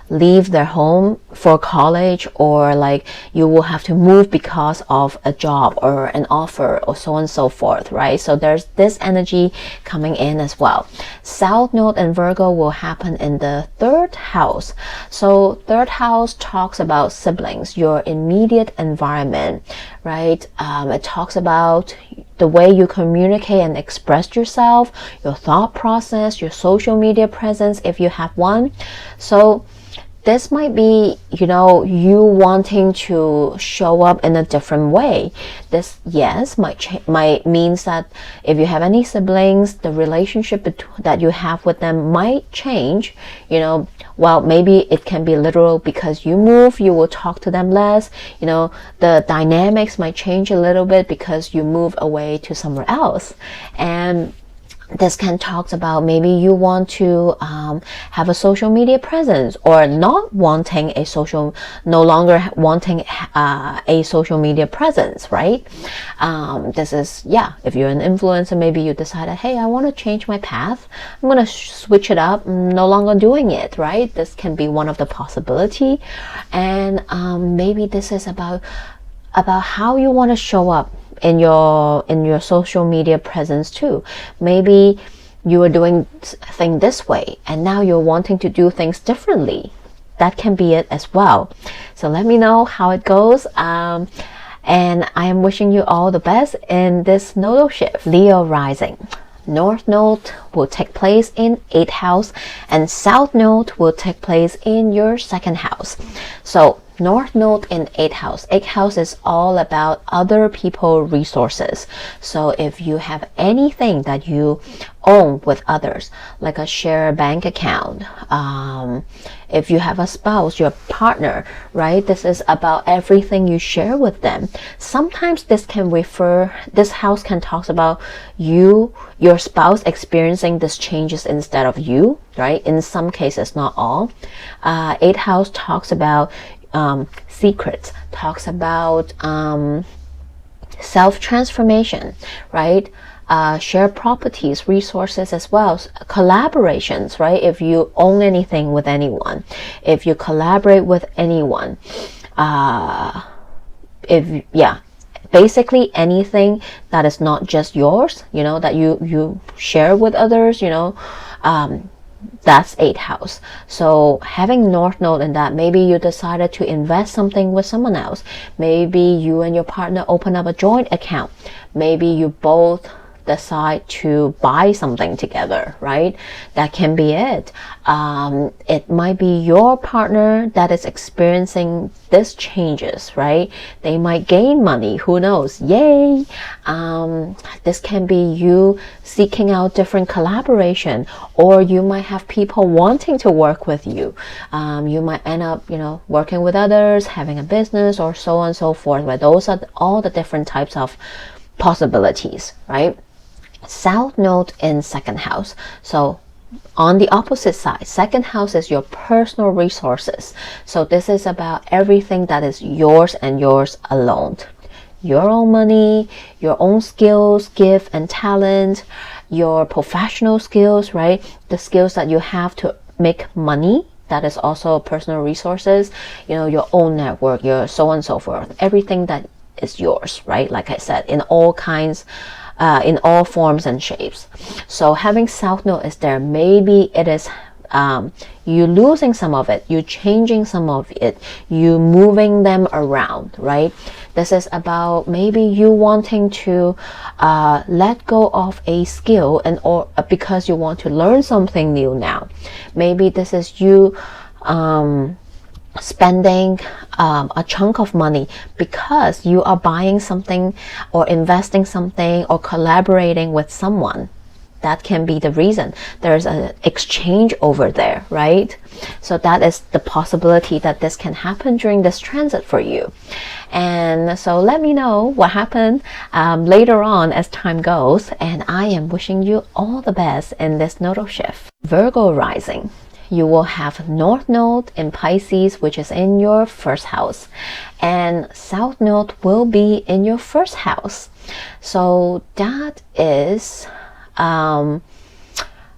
[SPEAKER 1] leave their home for college, or like you will have to move because of a job or an offer, or so on and so forth, right? So there's this energy coming in as well. South Node and Virgo will happen in the 3rd house. So 3rd house talks about siblings, your immediate environment, right? It talks about the way you communicate and express yourself, your thought process, your social media presence if you have one. So this might be, you know, you wanting to show up in a different way. This, yes, might means that if you have any siblings, the relationship that you have with them might change. You know, well, maybe it can be literal because you move, you will talk to them less. You know, the dynamics might change a little bit because you move away to somewhere else. And this can talk about maybe you want to have a social media presence, or not wanting a no longer wanting a social media presence, right? This is, yeah, if you're an influencer, maybe you decided, hey, I want to change my path, I'm going to switch it up, I'm no longer doing it, right? This can be one of the possibility. And maybe this is about how you want to show up in your social media presence too. Maybe you were doing things this way and now you're wanting to do things differently. That can be it as well. So let me know how it goes. And I am wishing you all the best in this nodal shift. Leo rising. North Node will take place in 8th house and South Node will take place in your 2nd house. So North Node in 8th house. 8th house is all about other people resources. So if you have anything that you own with others, like a shared bank account, if you have a spouse, your partner, right? This is about everything you share with them. Sometimes this house can talk about your spouse experiencing these changes instead of you, right? In some cases, not all. 8th house talks about secrets, talks about self-transformation, right? Share properties, resources as well, collaborations, right? If you own anything with anyone, if you collaborate with anyone, basically anything that is not just yours, you know, that you share with others, you know, that's 8th house. So having North Node in that, maybe you decided to invest something with someone else. Maybe you and your partner open up a joint account. Maybe you both decide to buy something together, right? That can be it. It might be your partner that is experiencing these changes, right? They might gain money, who knows? Yay! This can be you seeking out different collaboration, or you might have people wanting to work with you. You might end up, you know, working with others, having a business, or so on and so forth. But those are all the different types of possibilities, right? South Node in 2nd house. So on the opposite side, 2nd house is your personal resources. So this is about everything that is yours and yours alone. Your own money, your own skills, gift and talent, your professional skills, right? The skills that you have to make money. That is also personal resources, you know, your own network, your so on and so forth. Everything that is yours, right? Like I said, in all kinds, in all forms and shapes. So having South Node is there. Maybe it is you losing some of it, you changing some of it, you moving them around, right? This is about maybe you wanting to let go of a skill or because you want to learn something new now. Maybe this is you spending a chunk of money because you are buying something or investing something or collaborating with someone. That can be the reason. There's an exchange over there, right? So that is the possibility that this can happen during this transit for you. And so let me know what happened later on as time goes. And I am wishing you all the best in this nodal shift. Virgo rising. You will have North Node in Pisces, which is in your 1st house, and South Node will be in your 1st house. So that is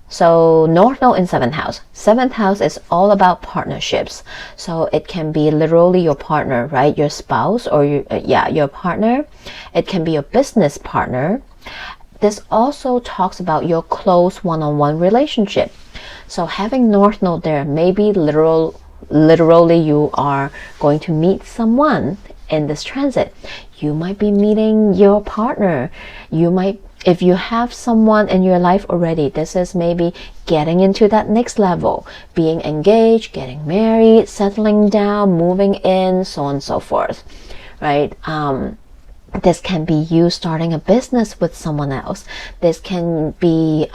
[SPEAKER 1] so North Node in 7th house. 7th house is all about partnerships. So it can be literally your partner, right? Your spouse or your partner. It can be your business partner. This also talks about your close one-on-one relationship. So having North Node there, maybe literally you are going to meet someone in this transit. You might be meeting your partner. You might, if you have someone in your life already, this is maybe getting into that next level, being engaged, getting married, settling down, moving in, so on and so forth, right? This can be you starting a business with someone else. This can be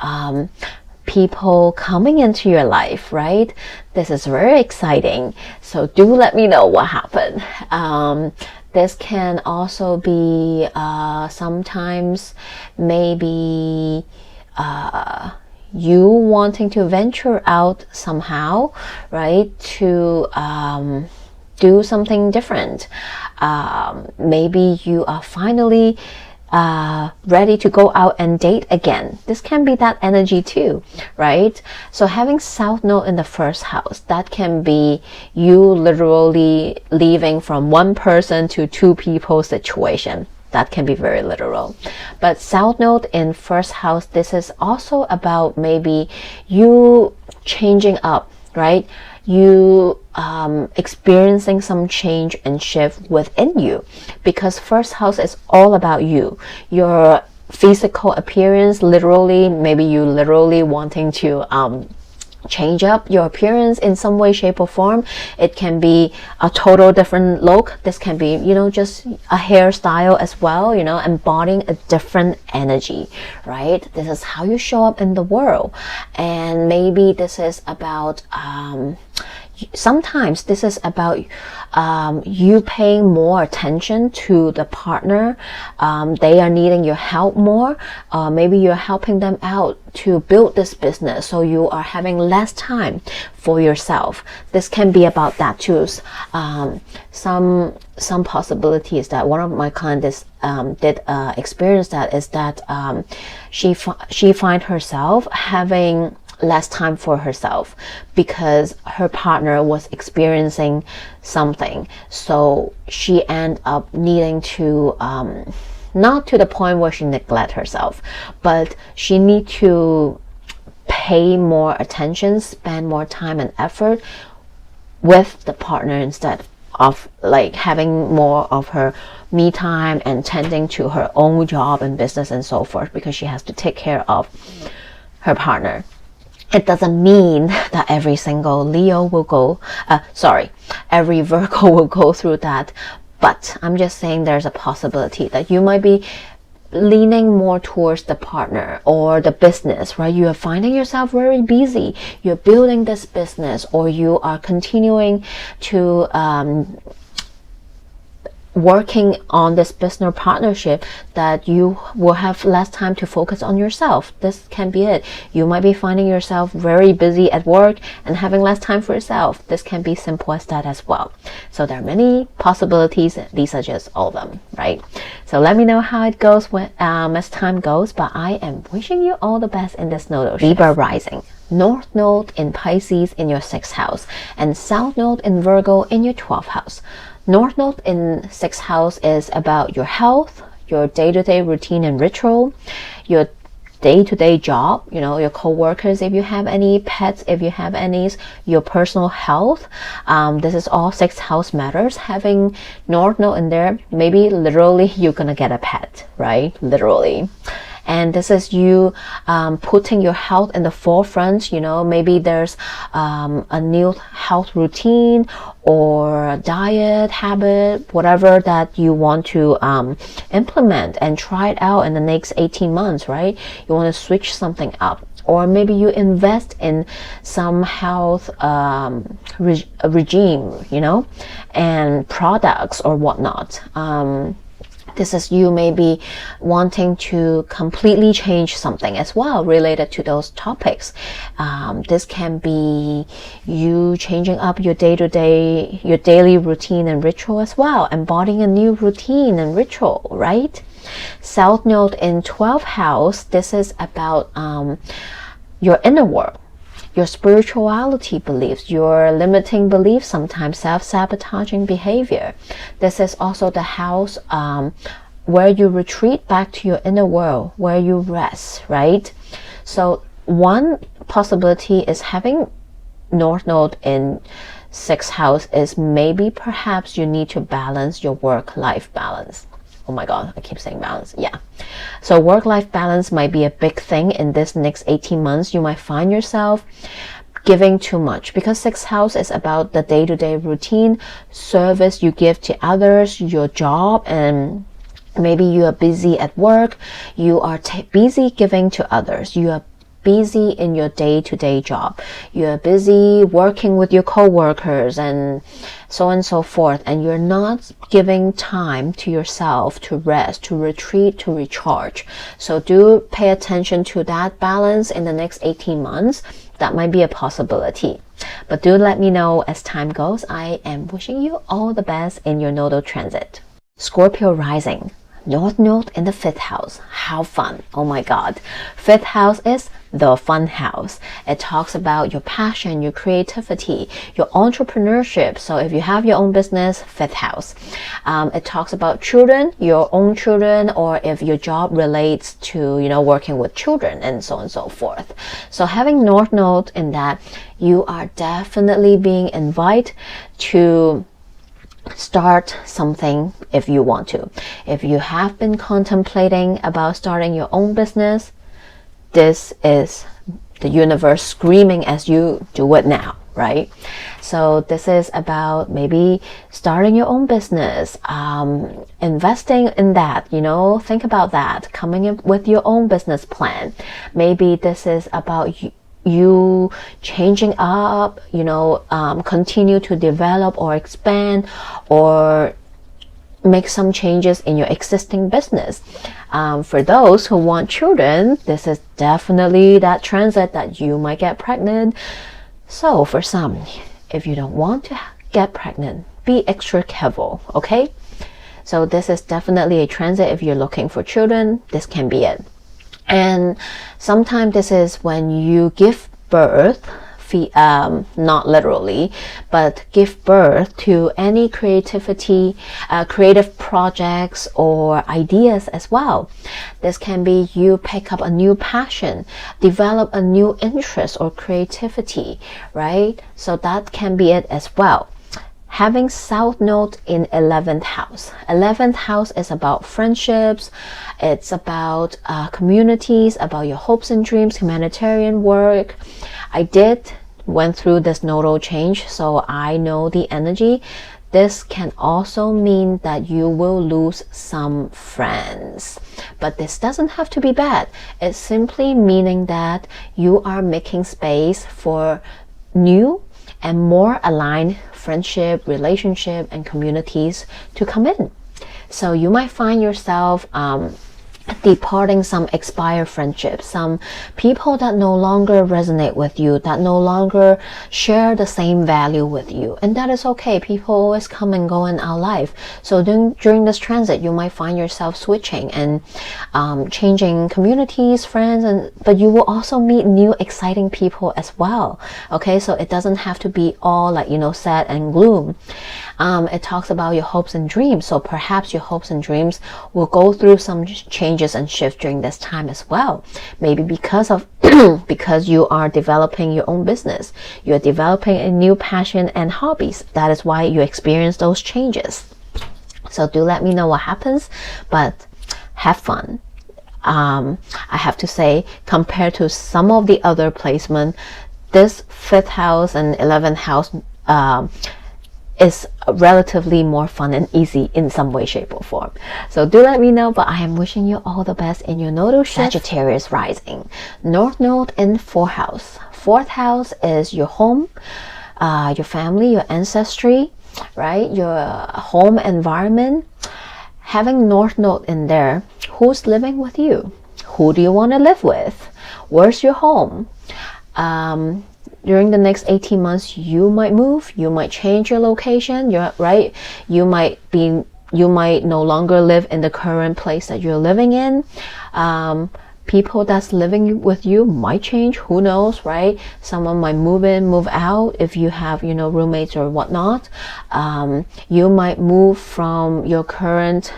[SPEAKER 1] people coming into your life, right? This is very exciting. So do let me know what happened. This can also be sometimes maybe you wanting to venture out somehow, right? To do something different. Maybe you are finally ready to go out and date again. This can be that energy too, right? So having South Node in the 1st house, that can be you literally leaving from one person to 2 people situation. That can be very literal. But South Node in 1st house, this is also about maybe you changing up, right? You experiencing some change and shift within you, because 1st house is all about you, your physical appearance, literally, maybe you literally wanting to change up your appearance in some way, shape, or form. It can be a total different look. This can be, you know, just a hairstyle as well, you know, embodying a different energy, right? This is how you show up in the world. And maybe this is about sometimes this is about you paying more attention to the partner. They are needing your help more. Maybe you're helping them out to build this business, so you are having less time for yourself. This can be about that too. Some possibilities that one of my clients did experience that is that she find herself having less time for herself because her partner was experiencing something, so she ended up needing to not to the point where she neglect herself, but she need to pay more attention, spend more time and effort with the partner instead of like having more of her me time and tending to her own job and business and so forth, because she has to take care of her partner. It doesn't mean that every single Leo will go, every Virgo will go through that. But I'm just saying there's a possibility that you might be leaning more towards the partner or the business, right? You are finding yourself very busy. You're building this business, or you are continuing to working on this business partnership, that you will have less time to focus on yourself. This can be it. You might be finding yourself very busy at work and having less time for yourself. This can be simple as that as well. So there are many possibilities. These are just all of them, right? So let me know how it goes when as time goes, but I am wishing you all the best in this nodal shift. Libra rising. North node in Pisces in your 6th house, and South node in Virgo in your 12th house. North node in 6th house is about your health, your day-to-day routine and ritual, your day-to-day job, you know, your co-workers if you have any, pets if you have any, your personal health. This is all 6th house matters. Having North node in there, maybe literally you're gonna get a pet, right? Literally. And this is you putting your health in the forefront. You know, maybe there's a new health routine or a diet habit, whatever that you want to implement and try it out in the next 18 months, right? You want to switch something up. Or maybe you invest in some health regime, you know, and products or whatnot. This is you maybe wanting to completely change something as well related to those topics. This can be you changing up your day-to-day, your daily routine and ritual as well, embodying a new routine and ritual, right? South node in 12th house, this is about your inner world. Your spirituality beliefs, your limiting beliefs, sometimes self-sabotaging behavior. This is also the house where you retreat back to your inner world, where you rest, right? So one possibility is having North node in 6th house is maybe perhaps you need to balance your work-life balance. Oh my God, I keep saying balance. Yeah. So work-life balance might be a big thing in this next 18 months. You might find yourself giving too much, because 6th house is about the day-to-day routine, service you give to others, your job, and maybe you are busy at work. You are busy giving to others. You are busy in your day-to-day job. You're busy working with your co-workers and so on and so forth, and you're not giving time to yourself to rest, to retreat, to recharge. So do pay attention to that balance in the next 18 months. That might be a possibility. But do let me know as time goes. I am wishing you all the best in your nodal transit. Scorpio rising. North node in the 5th house. How fun. Oh my God. 5th house is the fun house. It talks about your passion, your creativity, your entrepreneurship. So if you have your own business, 5th house. It talks about children, your own children, or if your job relates to, you know, working with children and so on and so forth. So having North node in that, you are definitely being invited to start something if you want to. If you have been contemplating about starting your own business, this is the universe screaming as you do it now, right? So this is about maybe starting your own business, investing in that, you know, think about that, coming in with your own business plan. Maybe this is about you changing up, you know, continue to develop or expand or make some changes in your existing business. For those who want children, this is definitely that transit that you might get pregnant. So for some, if you don't want to get pregnant, be extra careful, okay? So this is definitely a transit. If you're looking for children, this can be it. And sometimes this is when you give birth, not literally, but give birth to any creative projects or ideas as well. This can be you pick up a new passion, develop a new interest or creativity, right? So that can be it as well. Having South Node in 11th house. 11th house is about friendships. It's about communities, about your hopes and dreams, humanitarian work. I went through this nodal change, so I know the energy. This can also mean that you will lose some friends, but this doesn't have to be bad. It's simply meaning that you are making space for new and more aligned friendship, relationship, and communities to come in. So you might find yourself departing some expired friendships, some people that no longer resonate with you, that no longer share the same value with you, and that is okay. People always come and go in our life. So during this transit, you might find yourself switching and changing communities, friends, but you will also meet new exciting people as well. Okay, so it doesn't have to be all like, you know, sad and gloom. It talks about your hopes and dreams. So perhaps your hopes and dreams will go through some changes and shifts during this time as well. Maybe because of because you are developing your own business, you're developing a new passion and hobbies. That is why you experience those changes. So do let me know what happens, but have fun. I have to say, compared to some of the other placement, this 5th house and 11th house is relatively more fun and easy in some way, shape, or form. So do let me know, but I am wishing you all the best in your nodal shift. Sagittarius rising. North Node in 4th house. 4th house is your home, your family, your ancestry, right? Your home environment. Having North Node in there, who's living with you? Who do you want to live with? Where's your home? During the next 18 months, you might move, you might change your location, right? You might no longer live in the current place that you're living in. People that's living with you might change, who knows, right? Someone might move in, move out if you have, you know, roommates or whatnot. You might move from your current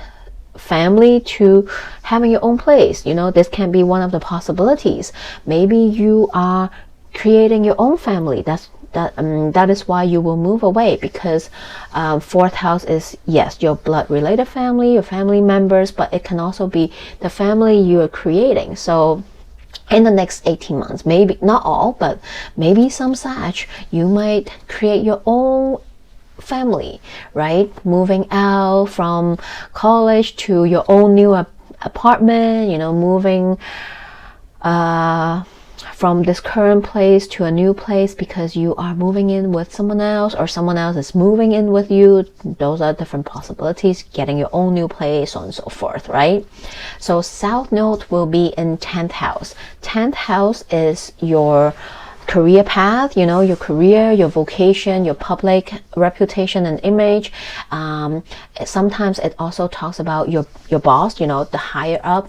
[SPEAKER 1] family to having your own place. You know, this can be one of the possibilities. Maybe you are creating your own family. That is why you will move away, because 4th house is, yes, your blood related family, your family members, but it can also be the family you are creating. So in the next 18 months, maybe not all, but maybe some Sag, you might create your own family, right? Moving out from college to your own new apartment, you know, moving from this current place to a new place because you are moving in with someone else, or someone else is moving in with you. Those are different possibilities. Getting your own new place, so on and so forth, right? So South Node will be in 10th house. 10th house is your career path, you know, your career, your vocation, your public reputation and image. Sometimes it also talks about your boss, you know, the higher up,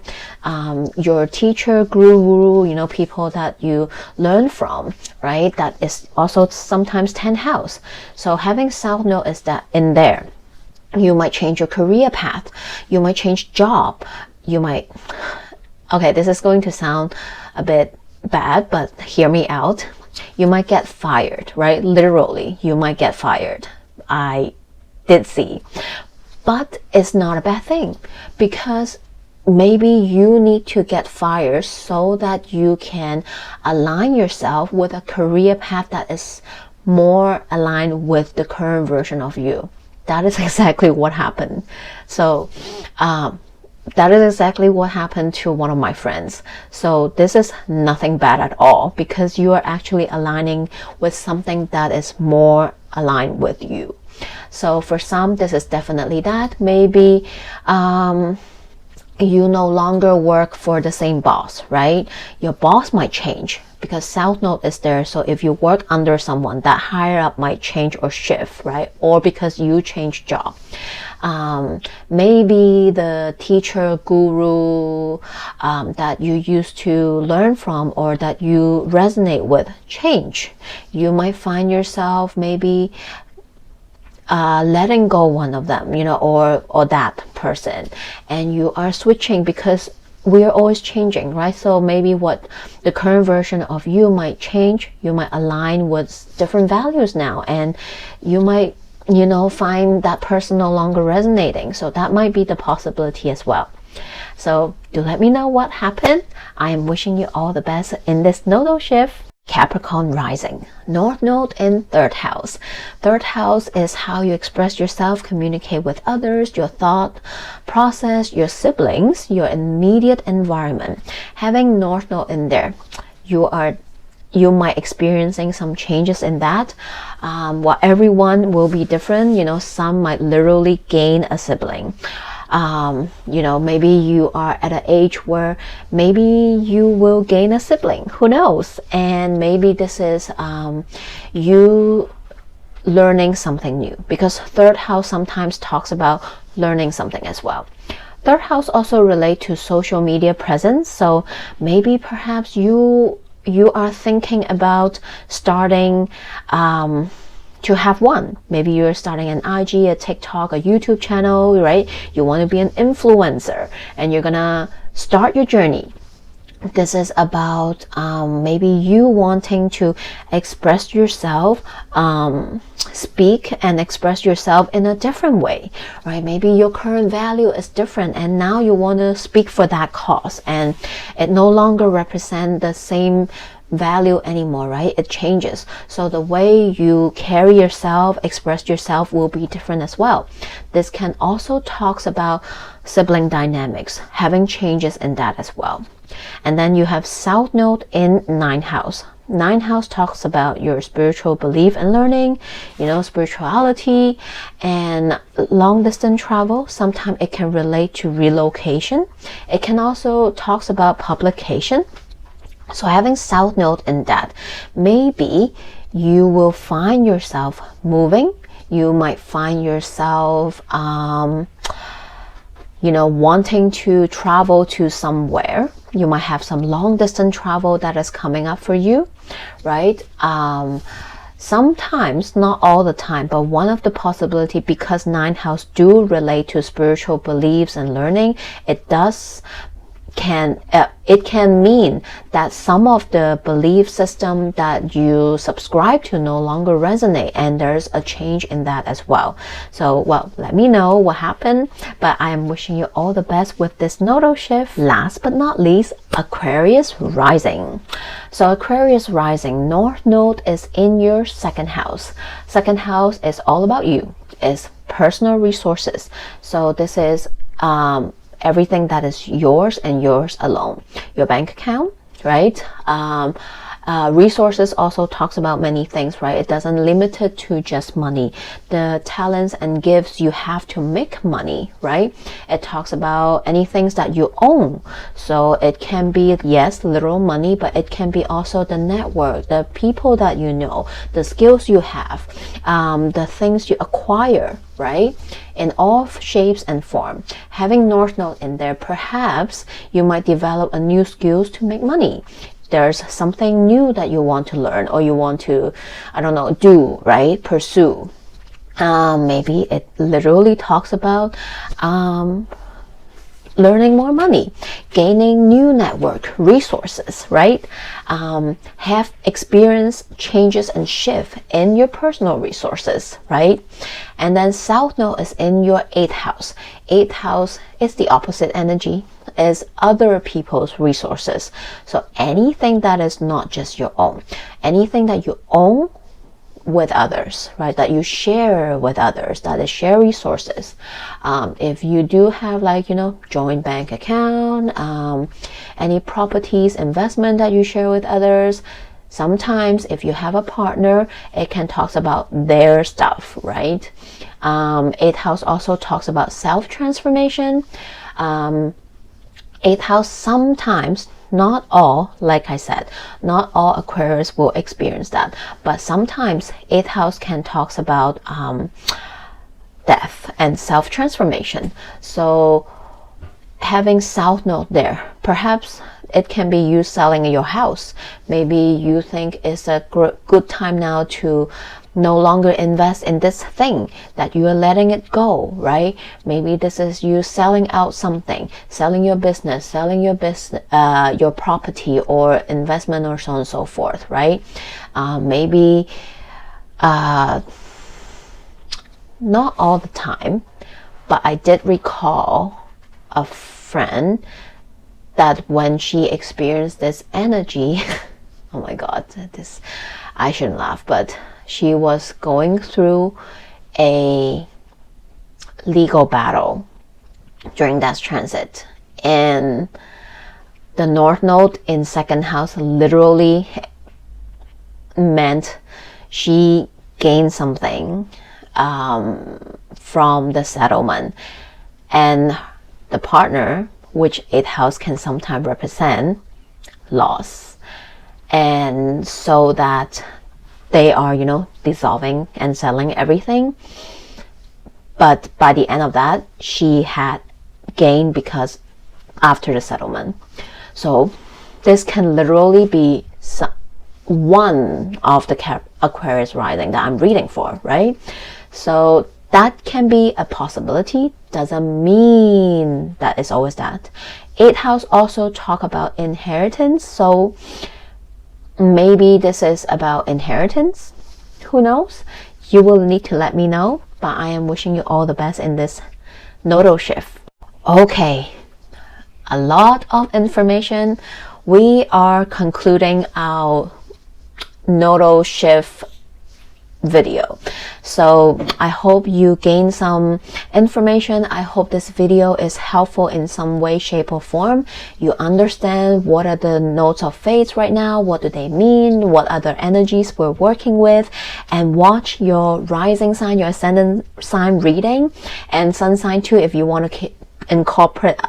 [SPEAKER 1] your teacher, guru, you know, people that you learn from, right? That is also sometimes 10th house. So having South Node is that in there. You might change your career path. You might change job. You might, okay, this is going to sound a bit bad, but hear me out. You might get fired, right? Literally, you might get fired. I did see. But it's not a bad thing, because maybe you need to get fired so that you can align yourself with a career path that is more aligned with the current version of you. That is exactly what happened. So that is exactly what happened to one of my friends. So this is nothing bad at all, because you are actually aligning with something that is more aligned with you. So for some, this is definitely that. Maybe you no longer work for the same boss, right? Your boss might change, because South Node is there. So if you work under someone, that higher up might change or shift, right? Or because you change job. Maybe the teacher, guru that you used to learn from or that you resonate with change. You might find yourself maybe letting go one of them, you know, or that person, and you are switching, because we are always changing, right? So maybe what the current version of you might change. You might align with different values now, and you might, you know, find that person no longer resonating. So that might be the possibility as well. So do let me know what happened. I am wishing you all the best in this nodal shift. Capricorn rising, North Node in 3rd house. 3rd house is how you express yourself, communicate with others, your thought process, your siblings, your immediate environment. Having North Node in there, you might experiencing some changes in that. Well, everyone will be different. You know, some might literally gain a sibling. You know, maybe you are at an age where maybe you will gain a sibling, who knows? And maybe this is you learning something new, because 3rd house sometimes talks about learning something as well. 3rd house also relate to social media presence. So maybe perhaps you are thinking about starting to have one. Maybe you're starting an IG, a TikTok, a YouTube channel, right? You want to be an influencer, and you're gonna start your journey. This is about maybe you wanting to express yourself, speak and express yourself in a different way, right? Maybe your current value is different, and now you want to speak for that cause, and it no longer represents the same value anymore, right? It changes. So the way you carry yourself, express yourself will be different as well. This can also talks about sibling dynamics, having changes in that as well. And then you have South Node in 9th house. 9th house talks about your spiritual belief and learning, you know, spirituality and long distance travel. Sometimes it can relate to relocation. It can also talks about publication. So having South Node in that, maybe you will find yourself moving. You might find yourself, you know, wanting to travel to somewhere. You might have some long distance travel that is coming up for you, right? Sometimes, not all the time, but one of the possibility, because 9th house do relate to spiritual beliefs and learning, it can mean that some of the belief system that you subscribe to no longer resonate, and there's a change in that as well. So, well, let me know what happened, but I am wishing you all the best with this nodal shift. Last but not least, Aquarius rising. So Aquarius rising, North Node is in your 2nd house. 2nd house is all about you. It's personal resources. So this is everything that is yours and yours alone. Your bank account, right? Resources also talks about many things, right? It doesn't limit it to just money. The talents and gifts you have to make money, right? It talks about any things that you own. So it can be, yes, literal money, but it can be also the network, the people that you know, the skills you have, the things you acquire, right? In all shapes and form. Having North Node in there, perhaps you might develop a new skills to make money. There's something new that you want to learn, or you want to, I don't know, do, right? Pursue. Maybe it literally talks about learning more money, gaining new network resources, right? Have experienced changes and shift in your personal resources, right? And then South Node is in your 8th house. 8th house is the opposite energy, is other people's resources. So anything that is not just your own, anything that you own with others, right, that you share with others, that is share resources. If you do have, like, you know, joint bank account, any properties, investment that you share with others. Sometimes if you have a partner, it can talk about their stuff, right? 8th house also talks about self-transformation. 8th house sometimes, not all, like I said, not all Aquarius will experience that, but sometimes 8th house can talk about death and self-transformation. So having South Node there, perhaps it can be you selling your house. Maybe you think it's a good time now to no longer invest in this thing, that you are letting it go, right? Maybe this is you selling out something, selling your business, selling your property or investment, or so on and so forth, right? Maybe not all the time, but I did recall a friend that when she experienced this energy, oh my god, this, I shouldn't laugh, but she was going through a legal battle during that transit, and the North Node in 2nd house literally meant she gained something from the settlement, and the partner, which 8th house can sometimes represent, loss. And so that they are, you know, dissolving and selling everything. But by the end of that, she had gained because after the settlement. So this can literally be one of the Aquarius rising that I'm reading for, right? So that can be a possibility. Doesn't mean that it's always that. 8th house also talk about inheritance. So maybe this is about inheritance. Who knows? You will need to let me know. But I am wishing you all the best in this nodal shift. Okay, a lot of information. We are concluding our nodal shift video. So I hope you gain some information. I hope this video is helpful in some way, shape, or form. You understand what are the nodes of faith right now, what do they mean, what other energies we're working with, and watch your rising sign, your ascendant sign reading, and sun sign too, if you want to incorporate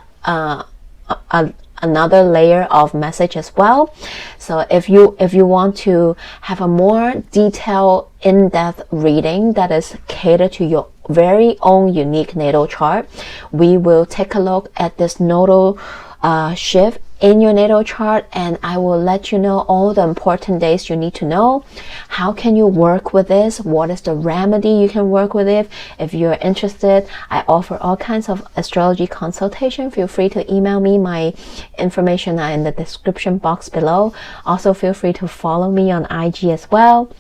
[SPEAKER 1] another layer of message as well. So if you want to have a more detailed, in-depth reading that is catered to your very own unique natal chart, we will take a look at this nodal shift in your natal chart, and I will let you know all the important days you need to know. How can you work with this? What is the remedy you can work with it? If you're interested, I offer all kinds of astrology consultation. Feel free to email me. My information are in the description box below. Also feel free to follow me on IG as well.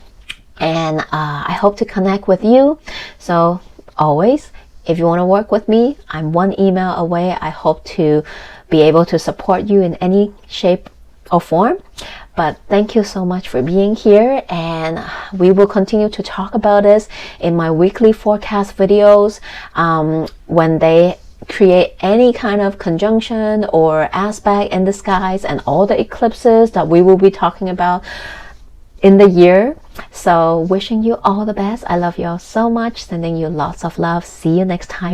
[SPEAKER 1] And I hope to connect with you. So always, if you want to work with me, I'm one email away. I hope to be able to support you in any shape or form. But thank you so much for being here, and we will continue to talk about this in my weekly forecast videos when they create any kind of conjunction or aspect in the skies, and all the eclipses that we will be talking about in the year. So wishing you all the best. I love you all so much. Sending you lots of love. See you next time.